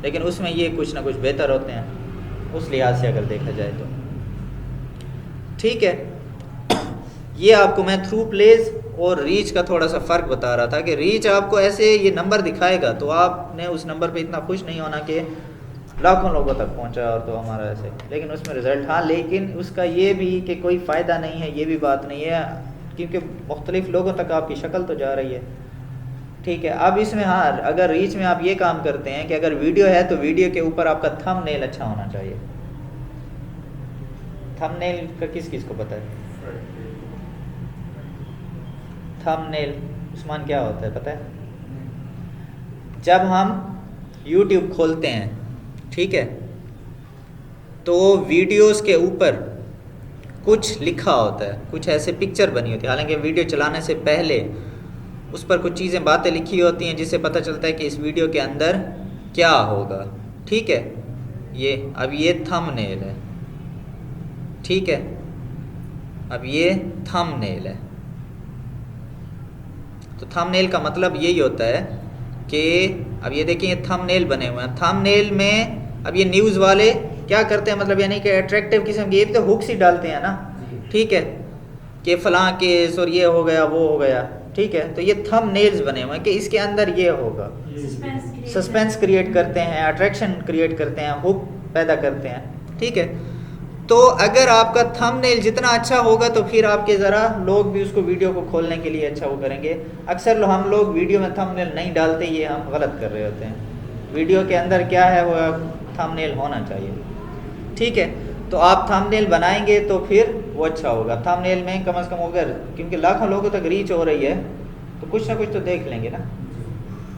Speaker 1: लेकिन उसमें ये कुछ ना कुछ बेहतर होते हैं उस लिहाज से अगर देखा जाए तो। ठीक है, ये आपको मैं थ्रू प्लेस और रीच का थोड़ा सा फ़र्क बता रहा था कि रीच आपको ऐसे ये नंबर दिखाएगा तो आपने उस नंबर पे इतना खुश नहीं होना कि लाखों लोगों तक पहुंचा और तो हमारा ऐसे, लेकिन उसमें रिज़ल्ट, हाँ लेकिन उसका ये भी कि कोई फ़ायदा नहीं है, ये भी बात नहीं है, क्योंकि मुख्तलिफ लोगों तक आपकी शक्ल तो जा रही है। ठीक है, अब इसमें हाँ अगर रीच में आप ये काम करते हैं कि अगर वीडियो है तो वीडियो के ऊपर आपका थंबनेल अच्छा होना चाहिए। थंबनेल का किस किस को पता है? थंबनेल उस्मान क्या होता है पता है? जब हम YouTube खोलते हैं, ठीक है, तो वीडियोस के ऊपर कुछ लिखा होता है, कुछ ऐसे पिक्चर बनी होती है, हालांकि वीडियो चलाने से पहले उस पर कुछ चीज़ें बातें लिखी होती हैं जिससे पता चलता है कि इस वीडियो के अंदर क्या होगा। ठीक है, ये अब ये थंबनेल है। ठीक है, अब ये थंबनेल है। तो थंबनेल का मतलब यही होता है कि अब ये देखिए थंबनेल बने हुए हैं। थंबनेल में अब ये न्यूज़ वाले क्या करते हैं, मतलब यानी कि अट्रैक्टिव किस्म के, ये भी तो हुक्स ही डालते हैं ना। ठीक है, कि फलां केस और ये हो गया वो हो गया। ठीक है, तो ये थंबनेल्स बने हुए हैं कि इसके अंदर ये होगा, सस्पेंस क्रिएट करते हैं, अट्रैक्शन क्रिएट करते हैं, हुक पैदा करते हैं। ठीक है, तो अगर आपका थंबनेल जितना अच्छा होगा तो फिर आपके ज़रा लोग भी उसको वीडियो को खोलने के लिए अच्छा वो करेंगे। अक्सर हम लोग वीडियो में थंबनेल नहीं डालते, ये हम गलत कर रहे होते हैं। वीडियो के अंदर क्या है वो थंबनेल होना चाहिए। ठीक है, तो आप थंबनेल बनाएंगे तो फिर वो अच्छा होगा। थंबनेल में कम से कम अगर, क्योंकि लाखों लोगों तक रीच हो रही है तो कुछ ना कुछ तो देख लेंगे ना।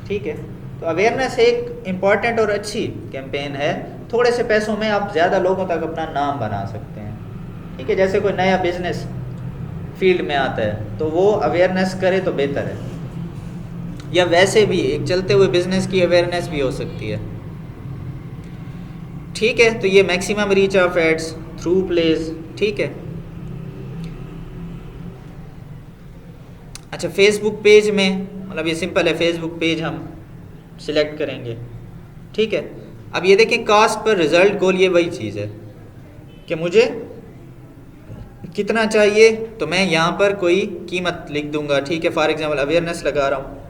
Speaker 1: ठीक है, तो अवेयरनेस एक इम्पॉर्टेंट और अच्छी कैंपेन है। थोड़े से पैसों में आप ज़्यादा लोगों तक अपना नाम बना सकते हैं। ठीक है, जैसे कोई नया बिजनेस फील्ड में आता है तो वो अवेयरनेस करे तो बेहतर है, या वैसे भी एक चलते हुए बिजनेस की अवेयरनेस भी हो सकती है। ठीक है, तो ये maximum reach of ads through plays. ठीक है, अच्छा फेसबुक पेज में, मतलब ये सिंपल है, फेसबुक पेज हम सिलेक्ट करेंगे, ठीक है। अब ये देखें कास्ट पर रिज़ल्ट गोल, ये वही चीज़ है कि मुझे कितना चाहिए, तो मैं यहाँ पर कोई कीमत लिख दूंगा, ठीक है। फॉर एग्जांपल अवेयरनेस लगा रहा हूँ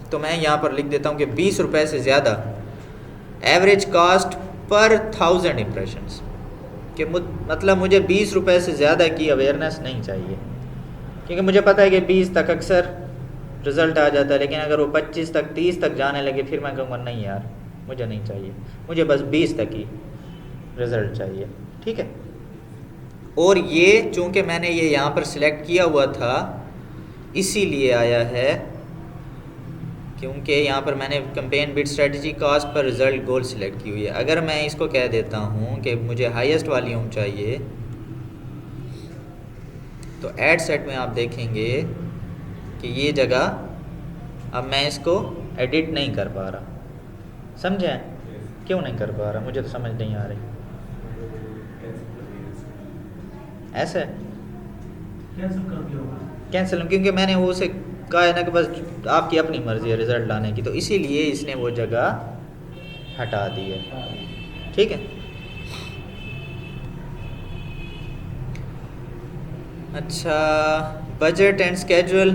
Speaker 1: तो मैं यहाँ पर लिख देता हूँ कि 20 रुपए से ज़्यादा एवरेज कास्ट पर 1000 इम्प्रेशंस, कि मतलब मुझे 20 रुपए से ज़्यादा की अवेयरनेस नहीं चाहिए, क्योंकि मुझे पता है कि 20 तक अक्सर रिज़ल्ट आ जाता है, लेकिन अगर वो 25 तक 30 तक जाने लगे फिर मैं कहूँगा नहीं यार मुझे नहीं चाहिए, मुझे बस 20 तक ही रिज़ल्ट चाहिए, ठीक है। और ये चूँकि मैंने ये यहाँ पर सिलेक्ट किया हुआ था इसीलिए आया है क्योंकि यहाँ पर मैंने कैंपेन बिड स्ट्रेटजी कास्ट पर रिज़ल्ट गोल सिलेक्ट की हुई है। अगर मैं इसको कह देता हूँ कि मुझे हाईएस्ट वॉल्यूम चाहिए, तो ऐड सेट में आप देखेंगे कि ये जगह अब मैं इसको एडिट नहीं कर पा रहा, समझें? क्यों नहीं कर पा रहा, मुझे तो समझ नहीं आ रही। ऐसा है
Speaker 3: कैंसिल कर दिया होगा।
Speaker 1: कैंसिल, क्योंकि मैंने वो उसे कहा है ना कि बस आपकी अपनी मर्ज़ी है रिज़ल्ट लाने की, तो इसीलिए इसने वो जगह हटा दी है, ठीक है। अच्छा, बजट एंड स्केड्यूल।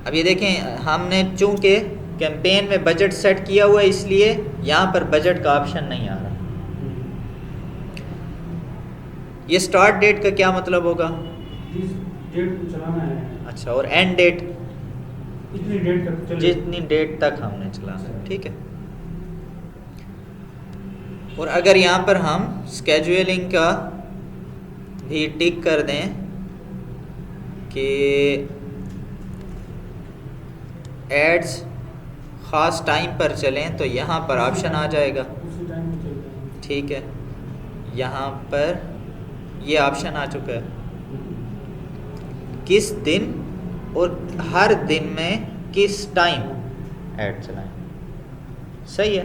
Speaker 1: अब ये देखें हमने चूँकि कैंपेन में बजट सेट किया हुआ है इसलिए यहाँ पर बजट का ऑप्शन नहीं आ रहा। ये स्टार्ट डेट का क्या मतलब होगा?
Speaker 3: जिस डेट को चलाना है।
Speaker 1: अच्छा, और एंड डेट?
Speaker 3: इतनी डेट तक चले।
Speaker 1: जितनी डेट तक हमने चलाना है, ठीक है। और अगर यहाँ पर हम स्केड्यूलिंग का भी टिक कर दें कि एड्स ख़ास टाइम पर चलें, तो यहाँ पर ऑप्शन आ जाएगा,
Speaker 3: उसी टाइम में चलते हैं।
Speaker 1: ठीक है। यहाँ पर ये ऑप्शन आ चुका है किस दिन और हर दिन में किस टाइम ऐड चलाएं, सही है।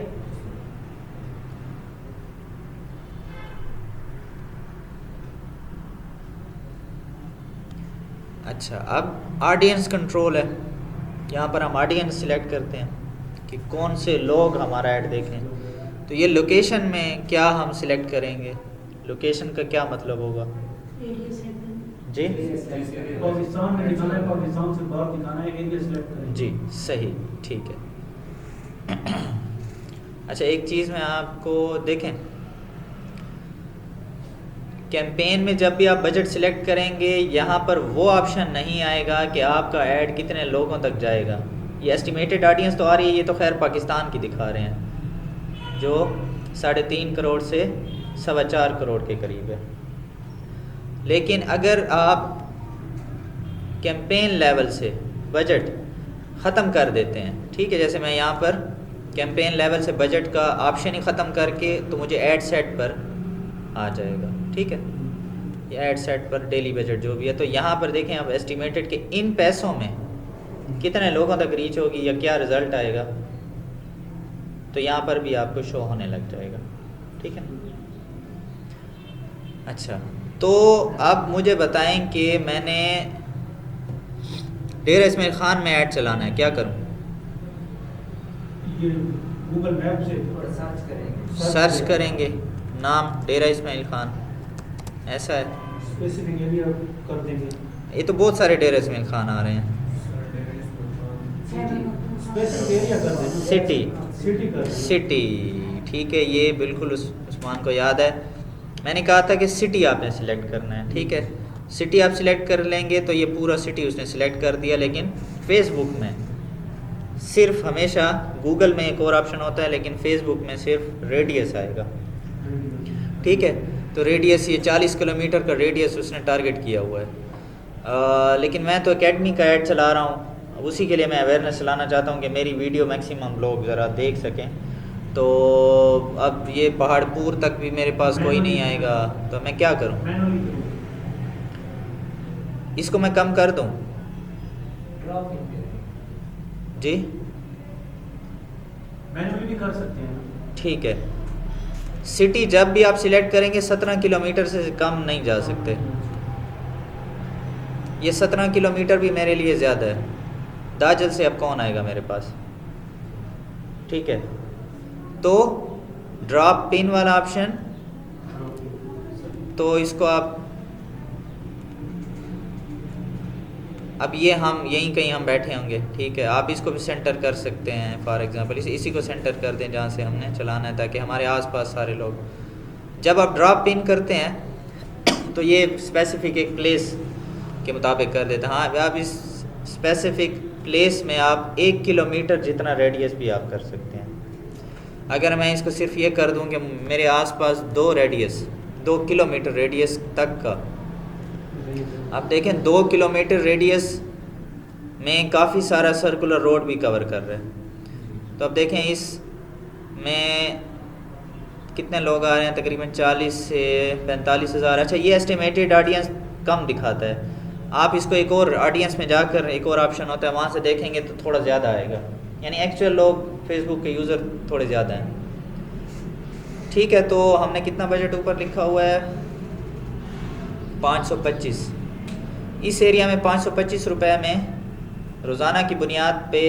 Speaker 1: अच्छा, अब ऑडियंस कंट्रोल है। यहाँ पर हम ऑडियंस सिलेक्ट करते हैं कि कौन से लोग हमारा ऐड देखें। तो ये लोकेशन में क्या हम सिलेक्ट करेंगे, लोकेशन का क्या मतलब होगा जी?
Speaker 3: पाकिस्तान में दिखाना है, पाकिस्तान से बाहर दिखाना है, एरिया सिलेक्ट करें।
Speaker 1: जी सही, ठीक है। अच्छा, एक चीज़ मैं आपको देखें, कैंपेन में जब भी आप बजट सिलेक्ट करेंगे यहाँ पर वो ऑप्शन नहीं आएगा कि आपका ऐड कितने लोगों तक जाएगा। ये एस्टिमेटेड ऑडियंस तो आ रही है, ये तो खैर पाकिस्तान की दिखा रहे हैं जो 3.5 करोड़ से 4.25 करोड़ के करीब है। लेकिन अगर आप कैंपेन लेवल से बजट ख़त्म कर देते हैं, ठीक है, जैसे मैं यहाँ पर कैंपेन लेवल से बजट का ऑप्शन ही ख़त्म करके, तो मुझे ऐड सेट पर आ जाएगा, ठीक है। ये ऐड सेट पर डेली बजट जो भी है, तो यहाँ पर देखें आप एस्टिमेटेड के इन पैसों में कितने लोगों तक रीच होगी या क्या रिज़ल्ट आएगा, तो यहाँ पर भी आपको शो होने लग जाएगा, ठीक है। अच्छा, तो अब मुझे बताएं कि मैंने डेरा इस्माइल ख़ान में ऐड चलाना है, क्या करूं?
Speaker 3: ये गूगल मैप से
Speaker 2: और सर्च करेंगे।
Speaker 1: सर्च करेंगे नाम डेरा इस्माइल ख़ान, ऐसा है।
Speaker 3: स्पेसिफिक एरिया कर देंगे।
Speaker 1: ये तो बहुत सारे डेरा इस्माइल ख़ान आ रहे हैं।
Speaker 3: स्पेसिफिक एरिया कर देंगे।
Speaker 1: सिटी,
Speaker 3: सिटी कर देंगे।
Speaker 1: सिटी, ठीक है, ये बिल्कुल उस्मान को याद है। मैंने कहा था कि सिटी आपने सिलेक्ट करना है, ठीक है। सिटी आप सिलेक्ट कर लेंगे तो ये पूरा सिटी उसने सिलेक्ट कर दिया, लेकिन फेसबुक में सिर्फ हमेशा, गूगल में एक और ऑप्शन होता है लेकिन फेसबुक में सिर्फ रेडियस आएगा, ठीक है। तो रेडियस, ये 40 किलोमीटर का रेडियस उसने टारगेट किया हुआ है। लेकिन मैं तो एकेडमी का ऐड चला रहा हूँ, अब उसी के लिए मैं अवेयरनेस चलाना चाहता हूँ कि मेरी वीडियो मैक्सिमम लोग ज़रा देख सकें। तो अब ये पहाड़पुर तक भी मेरे पास कोई नहीं आएगा, तो मैं क्या करूं? इसको मैं कम कर दूं?
Speaker 2: ड्रॉप इन करेंगे
Speaker 1: जी,
Speaker 3: मैनुअली भी कर सकते हैं।
Speaker 1: ठीक है। सिटी जब भी आप सिलेक्ट करेंगे 17 किलोमीटर से कम नहीं जा सकते। ये 17 किलोमीटर भी मेरे लिए ज़्यादा है, दाजल से अब कौन आएगा मेरे पास, ठीक है। तो ड्रॉप पिन वाला ऑप्शन, तो इसको आप अब ये हम यहीं कहीं हम बैठे होंगे, ठीक है। आप इसको भी सेंटर कर सकते हैं, फॉर एग्जांपल इसी को सेंटर कर दें जहाँ से हमने चलाना है, ताकि हमारे आसपास सारे लोग, जब आप ड्रॉप पिन करते हैं तो ये स्पेसिफिक एक प्लेस के मुताबिक कर देते हैं। हाँ, आप इस स्पेसिफिक प्लेस में आप 1 किलोमीटर जितना रेडियस भी आप कर सकते हैं। अगर मैं इसको सिर्फ ये कर दूं कि मेरे आसपास 2 किलोमीटर रेडियस तक का, आप देखें 2 किलोमीटर रेडियस में काफ़ी सारा सर्कुलर रोड भी कवर कर रहे हैं। तो अब देखें इस में कितने लोग आ रहे हैं, तकरीबन 40 से 45 हज़ार। अच्छा, ये एस्टिमेटेड ऑडियंस कम दिखाता है। आप इसको एक और ऑडियंस में जाकर एक और ऑप्शन होता है, वहाँ से देखेंगे तो थोड़ा ज़्यादा आएगा, यानी एक्चुअल लोग फेसबुक के यूज़र थोड़े ज़्यादा हैं, ठीक है। तो हमने कितना बजट ऊपर लिखा हुआ है, 525। इस एरिया में 525 रुपये में रोज़ाना की बुनियाद पे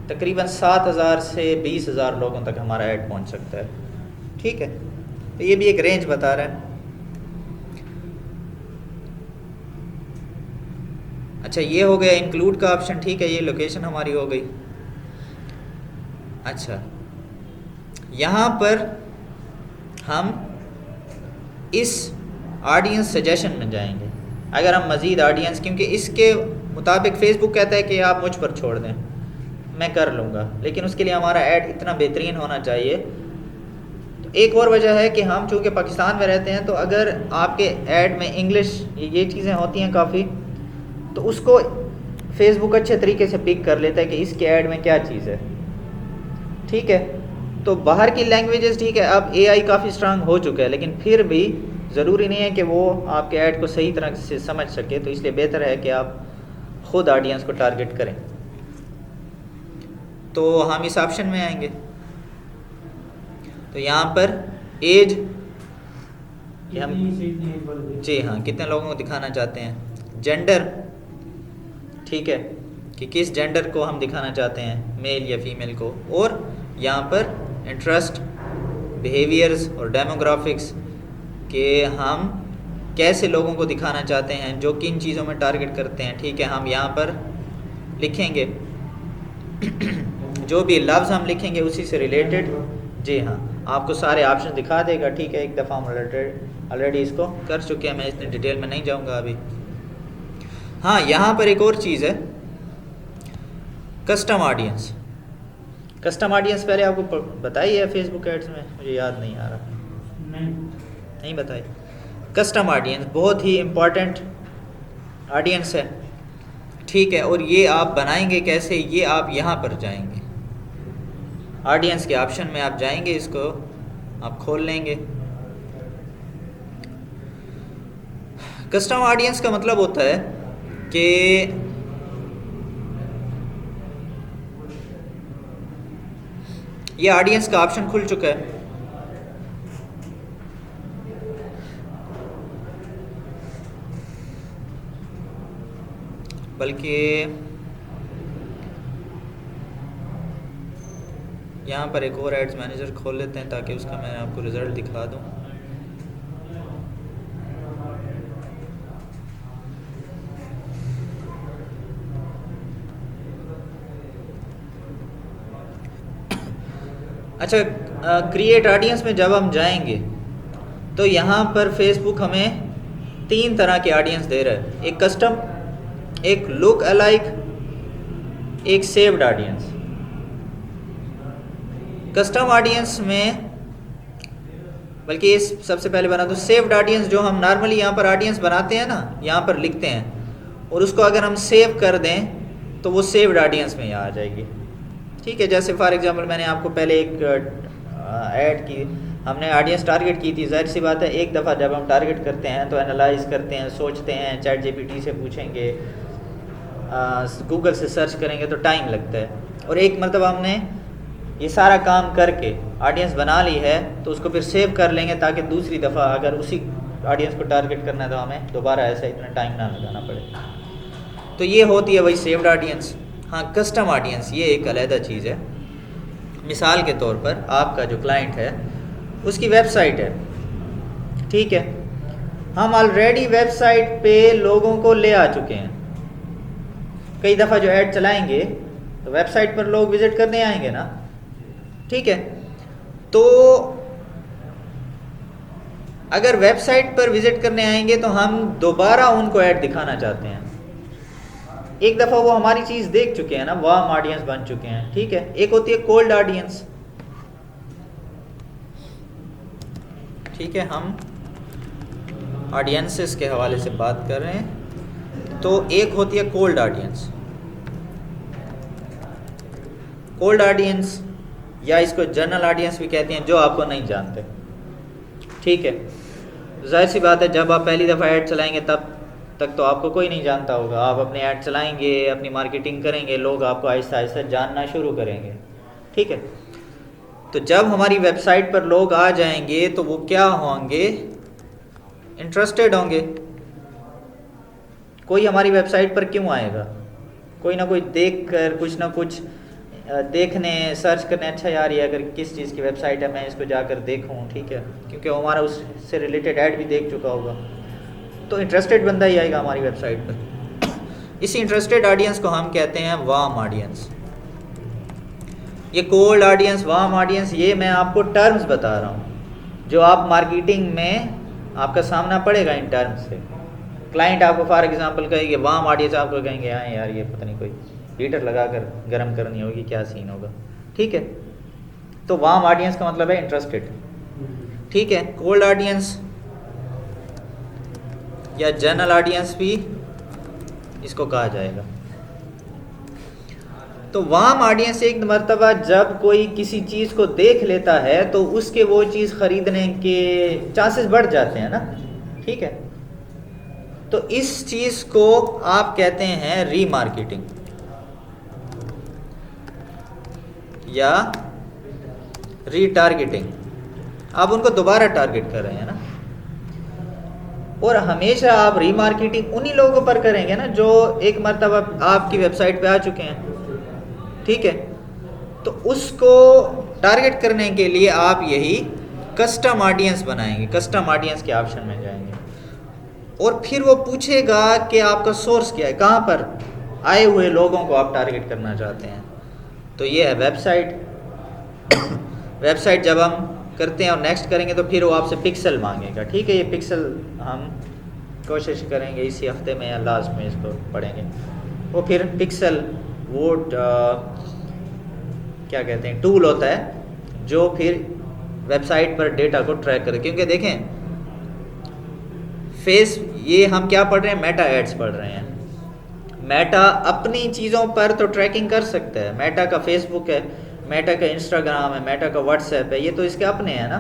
Speaker 1: तकरीबन 7,000 से 20,000 लोगों तक हमारा ऐड पहुंच सकता है, ठीक है। तो ये भी एक रेंज बता रहा है। अच्छा, ये हो गया इंक्लूड का ऑप्शन, ठीक है। ये लोकेशन हमारी हो गई। अच्छा, यहाँ पर हम इस ऑडियंस सजेशन में जाएंगे। अगर हम मज़ीद ऑडियंस, क्योंकि इसके मुताबिक फ़ेसबुक कहता है कि आप मुझ पर छोड़ दें, मैं कर लूँगा, लेकिन उसके लिए हमारा ऐड इतना बेहतरीन होना चाहिए। तो एक और वजह है कि हम चूँकि पाकिस्तान में रहते हैं, तो अगर आपके ऐड में इंग्लिश ये चीज़ें होती हैं काफ़ी, तो उसको फ़ेसबुक अच्छे तरीके से पिक कर लेता है कि इसके ऐड में क्या चीज़ है, ठीक है। तो बाहर की लैंग्वेजेस, ठीक है, अब AI काफ़ी स्ट्रांग हो चुका है, लेकिन फिर भी ज़रूरी नहीं है कि वो आपके ऐड को सही तरह से समझ सके। तो इसलिए बेहतर है कि आप ख़ुद ऑडियंस को टारगेट करें। तो हम इस ऑप्शन में आएंगे, तो यहाँ पर एज, हम जी हाँ कितने लोगों को दिखाना चाहते हैं, जेंडर, ठीक है, कि किस जेंडर को हम दिखाना चाहते हैं, मेल या फीमेल को, और यहाँ पर इंटरेस्ट, बिहेवियर्स और डेमोग्राफिक्स कि हम कैसे लोगों को दिखाना चाहते हैं, जो किन चीज़ों में टारगेट करते हैं, ठीक है। हम यहाँ पर लिखेंगे जो भी लफ्ज़ हम लिखेंगे उसी से रिलेटेड, जी हाँ, आपको सारे ऑप्शन दिखा देगा, ठीक है। एक दफ़ा हम ऑलरेडी इसको कर चुके हैं, मैं इतनी डिटेल में नहीं जाऊँगा अभी। हाँ, यहाँ पर एक और चीज़ है, कस्टम ऑडियंस। कस्टम ऑडियंस पहले आपको बताई है फेसबुक एड्स में, मुझे याद नहीं आ रहा, नहीं बताई। कस्टम ऑडियंस बहुत ही इम्पॉर्टेंट ऑडियंस है, ठीक है। और ये आप बनाएंगे कैसे, ये आप यहाँ पर जाएंगे, ऑडियंस के ऑप्शन में आप जाएंगे, इसको आप खोल लेंगे। कस्टम ऑडियंस का मतलब होता है कि ये ऑडियंस का ऑप्शन खुल चुका है, बल्कि यहाँ पर एक और एड्स मैनेजर खोल लेते हैं ताकि उसका मैं आपको रिज़ल्ट दिखा दूँ। अच्छा, क्रिएट ऑडियंस में जब हम जाएंगे तो यहाँ पर फेसबुक हमें 3 तरह के ऑडियंस दे रहा है, एक कस्टम, एक लुक अलाइक, एक सेव्ड ऑडियंस। कस्टम ऑडियंस में, बल्कि ये सबसे पहले बना दो सेव्ड ऑडियंस, जो हम नॉर्मली यहाँ पर ऑडियंस बनाते हैं ना, यहाँ पर लिखते हैं, और उसको अगर हम सेव कर दें तो वो सेव्ड ऑडियंस में यहाँ आ जाएगी, ठीक है। जैसे फॉर एग्जांपल मैंने आपको पहले एक ऐड की, हमने ऑडियंस टारगेट की थी। जाहिर सी बात है, एक दफ़ा जब हम टारगेट करते हैं तो एनालाइज करते हैं, सोचते हैं, चैट जीपीटी से पूछेंगे, गूगल से सर्च करेंगे तो टाइम लगता है। और एक मतलब हमने ये सारा काम करके ऑडियंस बना ली है तो उसको फिर सेव कर लेंगे, ताकि दूसरी दफ़ा अगर उसी ऑडियंस को टारगेट करना है तो हमें दोबारा ऐसा इतना टाइम ना लगाना पड़े। तो ये होती है वही सेव्ड ऑडियंस। हाँ, कस्टम ऑडियंस ये एक अलहदा चीज़ है। मिसाल के तौर पर आपका जो क्लाइंट है उसकी वेबसाइट है, ठीक है, हम ऑलरेडी वेबसाइट पे लोगों को ले आ चुके हैं। कई दफ़ा जो ऐड चलाएंगे तो वेबसाइट पर लोग विज़िट करने आएंगे ना, ठीक है। तो अगर वेबसाइट पर विज़िट करने आएंगे तो हम दोबारा उनको ऐड दिखाना चाहते हैं। एक दफ़ा वो हमारी चीज़ देख चुके हैं ना, वार्म ऑडियंस बन चुके हैं, ठीक है। एक होती है कोल्ड ऑडियंस, ठीक है, हम ऑडियंसेस के हवाले से बात कर रहे हैं। तो एक होती है कोल्ड ऑडियंस। कोल्ड ऑडियंस या इसको जनरल ऑडियंस भी कहते हैं, जो आपको नहीं जानते, ठीक है। जाहिर सी बात है, जब आप पहली दफ़ा ऐड चलाएंगे तब तक तो आपको कोई नहीं जानता होगा। आप अपने ऐड चलाएंगे, अपनी मार्केटिंग करेंगे, लोग आपको आहिस्ता आहिस्ता जानना शुरू करेंगे, ठीक है। तो जब हमारी वेबसाइट पर लोग आ जाएंगे तो वो क्या होंगे, इंटरेस्टेड होंगे। कोई हमारी वेबसाइट पर क्यों आएगा, कोई ना कोई देख कर, कुछ ना कुछ देखने, सर्च करने, अच्छा यार ये अगर किस चीज़ की वेबसाइट है मैं इसको जाकर देखूं, ठीक है, क्योंकि वो हमारा उससे रिलेटेड ऐड भी देख चुका होगा। तो इंटरेस्टेड बंदा ही आएगा हमारी वेबसाइट पर। इसी इंटरेस्टेड ऑडियंस को हम कहते हैं वार्म ऑडियंस। ये कोल्ड ऑडियंस, वार्म ऑडियंस, ये मैं आपको टर्म्स बता रहा हूँ जो आप मार्केटिंग में आपका सामना पड़ेगा इन टर्म्स से। क्लाइंट आपको फॉर एग्जांपल कहेंगे वार्म ऑडियंस, आपको कहेंगे हाँ यार ये पता नहीं कोई हीटर लगा कर गर्म करनी होगी, क्या सीन होगा, ठीक है। तो वार्म ऑडियंस का मतलब है इंटरेस्टेड, ठीक है। कोल्ड ऑडियंस या जनरल ऑडियंस भी इसको कहा जाएगा। तो वार्म ऑडियंस एक मर्तबा जब कोई किसी चीज़ को देख लेता है तो उसके वो चीज़ ख़रीदने के चांसेस बढ़ जाते हैं ना, ठीक है। तो इस चीज़ को आप कहते हैं रीमार्केटिंग या रीटारगेटिंग। आप उनको दोबारा टारगेट कर रहे हैं ना। और हमेशा आप रीमार्केटिंग उन्हीं लोगों पर करेंगे ना जो एक मर्तबा आपकी वेबसाइट पे आ चुके हैं, ठीक है। तो उसको टारगेट करने के लिए आप यही कस्टम ऑडियंस बनाएंगे, कस्टम ऑडियंस के ऑप्शन में जाएंगे और फिर वो पूछेगा कि आपका सोर्स क्या है, कहाँ पर आए हुए लोगों को आप टारगेट करना चाहते हैं। तो ये है वेबसाइट। वेबसाइट जब हम करते हैं और नेक्स्ट करेंगे तो फिर वो आपसे पिक्सल मांगेगा, ठीक है। ये पिक्सल हम कोशिश करेंगे इसी हफ्ते में या लास्ट में इसको पढ़ेंगे। वो फिर पिक्सल वो क्या कहते हैं, टूल होता है जो फिर वेबसाइट पर डेटा को ट्रैक करे। क्योंकि देखें ये हम क्या पढ़ रहे हैं, मेटा एड्स पढ़ रहे हैं। मेटा अपनी चीज़ों पर तो ट्रैकिंग कर सकता है, मेटा का फेसबुक है, मेटा का इंस्टाग्राम है, मेटा का व्हाट्सएप है, ये तो इसके अपने हैं ना।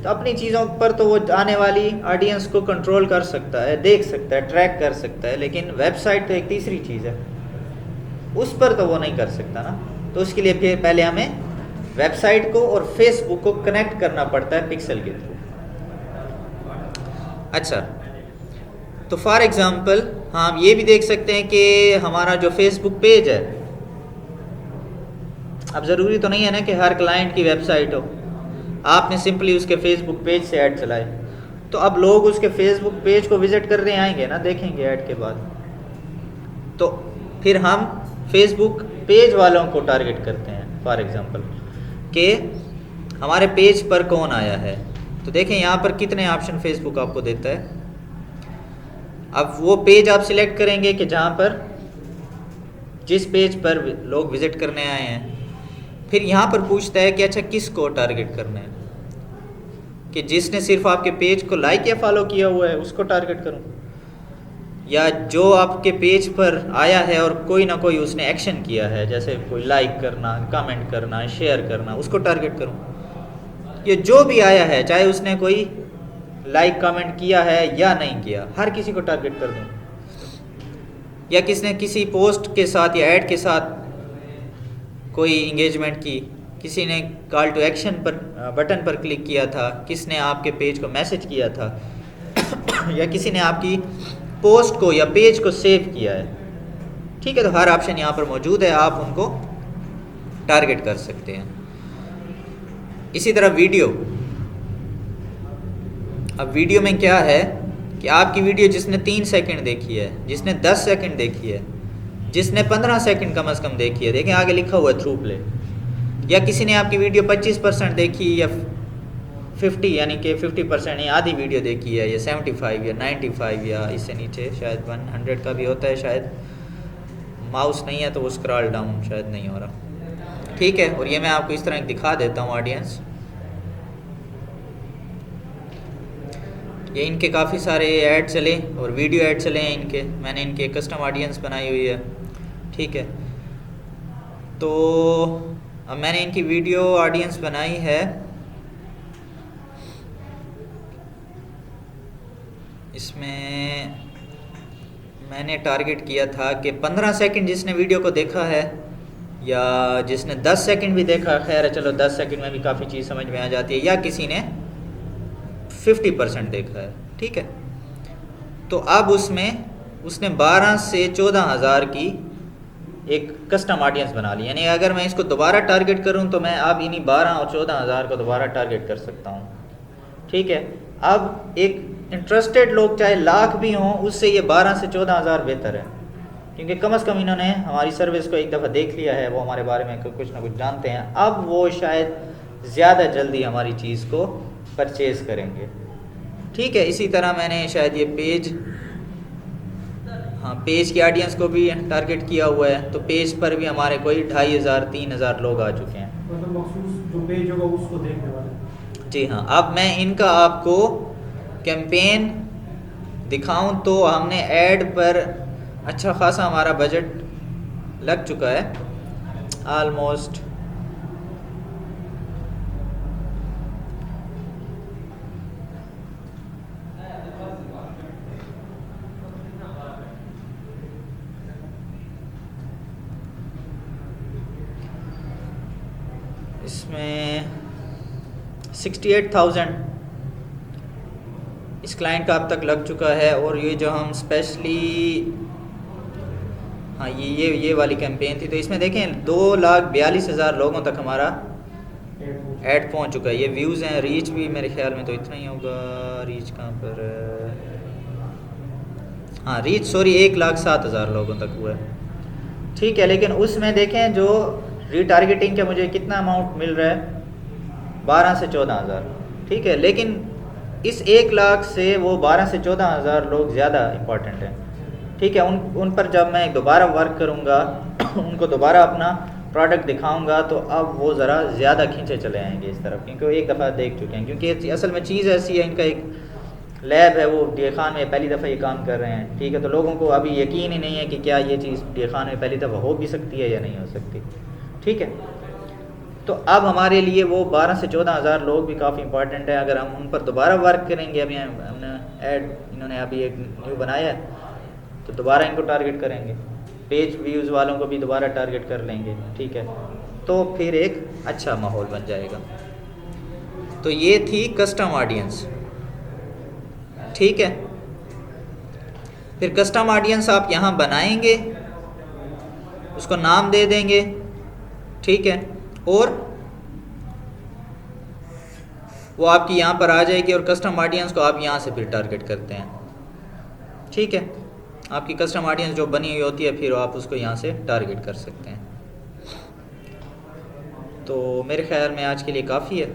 Speaker 1: तो अपनी चीज़ों पर तो वो आने वाली ऑडियंस को कंट्रोल कर सकता है, देख सकता है, ट्रैक कर सकता है। लेकिन वेबसाइट तो एक तीसरी चीज़ है, उस पर तो वो नहीं कर सकता ना। तो उसके लिए फिर पहले हमें वेबसाइट को और फेसबुक को कनेक्ट करना पड़ता है पिक्सल के थ्रू। अच्छा, तो फॉर एग्ज़ाम्पल हम ये भी देख सकते हैं कि हमारा जो फेसबुक पेज है, अब ज़रूरी तो नहीं है ना कि हर क्लाइंट की वेबसाइट हो, आपने सिंपली उसके फेसबुक पेज से ऐड चलाए तो अब लोग उसके फेसबुक पेज को विज़िट करने आएंगे ना, देखेंगे ऐड के बाद। तो फिर हम फेसबुक पेज वालों को टारगेट करते हैं फॉर एग्ज़ाम्पल कि हमारे पेज पर कौन आया है। तो देखें यहाँ पर कितने ऑप्शन फेसबुक आपको देता है। अब वो पेज आप सिलेक्ट करेंगे कि जहाँ पर जिस पेज पर लोग विज़िट करने आए हैं, फिर यहाँ पर पूछता है कि अच्छा किसको टारगेट करना है, कि जिसने सिर्फ आपके पेज को लाइक या फॉलो किया हुआ है उसको टारगेट करूँ, या जो आपके पेज पर आया है और कोई ना कोई उसने एक्शन किया है, जैसे कोई लाइक करना, कमेंट करना, शेयर करना, उसको टारगेट करूँ। ये जो भी आया है, चाहे उसने कोई लाइक कमेंट किया है या नहीं किया, हर किसी को टारगेट कर दूँ। या किसने किसी पोस्ट के साथ या ऐड के साथ कोई इंगेजमेंट की, किसी ने कॉल टू एक्शन पर बटन पर क्लिक किया था, किसने आपके पेज को मैसेज किया था या किसी ने आपकी पोस्ट को या पेज को सेव किया है, ठीक है, तो हर ऑप्शन यहाँ पर मौजूद है, आप उनको टारगेट कर सकते हैं। इसी तरह वीडियो, अब वीडियो में क्या है कि आपकी वीडियो जिसने 3 सेकंड देखी है, जिसने 10 सेकंड देखी है, जिसने 15 सेकंड कम से कम देखी है, देखें आगे लिखा हुआ है थ्रू प्ले, या किसी ने आपकी वीडियो 25% देखी या 50 यानी कि 50% या आधी वीडियो देखी है, या 75 या 95 या इससे नीचे शायद 100 का भी होता है, शायद माउस नहीं है तो वो स्क्रॉल डाउन शायद नहीं हो रहा। ठीक है, और ये मैं आपको इस तरह दिखा देता हूँ ऑडियंस। ये इनके काफ़ी सारे ऐड चले और वीडियो ऐड चले हैं इनके, मैंने इनके कस्टम ऑडियंस बनाई हुई है। ठीक है, तो अब मैंने इनकी वीडियो ऑडियंस बनाई है, इसमें मैंने टारगेट किया था कि 15 सेकंड जिसने वीडियो को देखा है या जिसने 10 सेकंड भी देखा, खैर है चलो 10 सेकंड में भी काफ़ी चीज़ समझ में आ जाती है, या किसी ने 50% देखा है। ठीक है, तो अब उसमें उसने 12 से 14 हज़ार की एक कस्टम ऑडियंस बना ली, यानी अगर मैं इसको दोबारा टारगेट करूं तो मैं अब इन्हीं 12 और 14 हज़ार को दोबारा टारगेट कर सकता हूं। ठीक है, अब एक इंटरेस्टेड लोग चाहे लाख भी हों, उससे ये 12 से 14 हज़ार बेहतर है, क्योंकि कम से कम इन्होंने हमारी सर्विस को एक दफ़ा देख लिया है, वो हमारे बारे में कुछ ना कुछ जानते हैं, अब वो शायद ज़्यादा जल्दी हमारी चीज़ को परचेज़ करेंगे। ठीक है, इसी तरह मैंने शायद ये पेज, हाँ पेज की ऑडियंस को भी टारगेट किया हुआ है, तो पेज पर भी हमारे कोई 2500 3000 लोग आ चुके हैं।
Speaker 3: मतलब मखसूस जो पेज होगा उसको देखने वाले।
Speaker 1: जी हाँ, अब मैं इनका आपको कैंपेन दिखाऊं तो हमने ऐड पर अच्छा खासा हमारा बजट लग चुका है, ऑलमोस्ट इसमें 68,000 इस क्लाइंट का अब तक लग चुका है। और ये जो हम स्पेशली, हाँ ये वाली कैंपेन थी, तो इसमें देखें 2,42,000 लोगों तक हमारा ऐड पहुंच चुका है। ये व्यूज़ हैं, रीच भी मेरे ख्याल में तो इतना ही होगा, रीच कहाँ पर, हाँ रीच सॉरी 1,07,000 लोगों तक हुआ है। ठीक है, लेकिन उसमें देखें जो रीटारगेटिंग का मुझे कितना अमाउंट मिल रहा है, 12 से 14 हज़ार। ठीक है, लेकिन इस 1 लाख से वो 12 से 14 हज़ार लोग ज़्यादा इम्पॉर्टेंट हैं। ठीक है, उन पर जब मैं दोबारा वर्क करूँगा उनको दोबारा अपना प्रोडक्ट दिखाऊंगा तो अब वो ज़रा ज़्यादा खींचे चले आएंगे इस तरफ, क्योंकि वो एक दफ़ा देख चुके हैं। क्योंकि असल में चीज़ ऐसी है, इनका एक लैब है, वो डी खान में पहली दफ़ा ये काम कर रहे हैं। ठीक है, तो लोगों को अभी यकीन ही नहीं है कि क्या ये चीज़ डी खान में पहली दफ़ा हो भी सकती है या नहीं हो सकती। ठीक है, तो अब हमारे लिए वो 12 से 14 हज़ार लोग भी काफ़ी इंपॉर्टेंट है। अगर हम उन पर दोबारा वर्क करेंगे, अभी हमने ऐड इन्होंने अभी एक न्यू बनाया है, तो दोबारा इनको टारगेट करेंगे, पेज व्यूज़ वालों को भी दोबारा टारगेट कर लेंगे। ठीक है, तो फिर एक अच्छा माहौल बन जाएगा। तो ये थी कस्टम ऑडियंस। ठीक है, फिर कस्टम ऑडियंस आप यहाँ बनाएंगे, उसको नाम दे देंगे। ठीक है, और वो आपकी यहाँ पर आ जाएगी और कस्टम ऑडियंस को आप यहाँ से फिर टारगेट करते हैं। ठीक है, आपकी कस्टम ऑडियंस जो बनी हुई होती है फिर आप उसको यहाँ से टारगेट कर सकते हैं। तो मेरे ख्याल में आज के लिए काफ़ी है।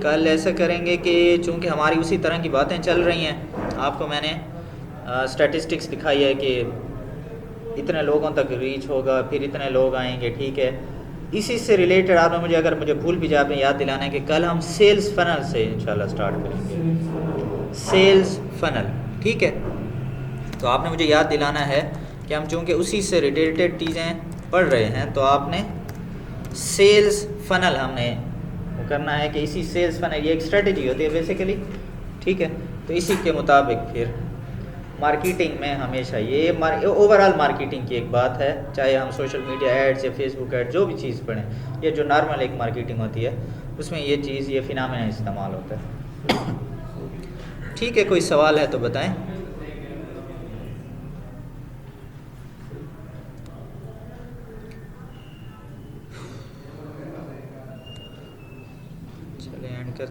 Speaker 1: कल ऐसा करेंगे कि चूँकि हमारी उसी तरह की बातें चल रही हैं, आपको मैंने स्टैटिस्टिक्स दिखाई है कि इतने लोगों तक रीच होगा, फिर इतने लोग आएंगे। ठीक है, इसी से रिलेटेड आपने मुझे, अगर मुझे भूल भी जाए, आपने याद दिलाना है कि कल हम सेल्स फनल से इंशाल्लाह स्टार्ट करेंगे, सेल्स फनल। ठीक है, तो आपने मुझे याद दिलाना है कि हम चूँकि उसी से रिलेटेड चीज़ें पढ़ रहे हैं, तो आपने सेल्स फनल हमने वो करना है कि इसी सेल्स फनल, ये एक स्ट्रेटजी होती है बेसिकली। ठीक है, तो इसी के मुताबिक फिर मार्केटिंग में हमेशा ये ओवरऑल मार्केटिंग की एक बात है, चाहे हम सोशल मीडिया एड्स या फेसबुक एड जो भी चीज़ पढ़ें, या जो नॉर्मल एक मार्केटिंग होती है उसमें ये चीज़, ये फिनोमेना इस्तेमाल होता है। ठीक है, कोई सवाल है तो बताएं। चले एंड कर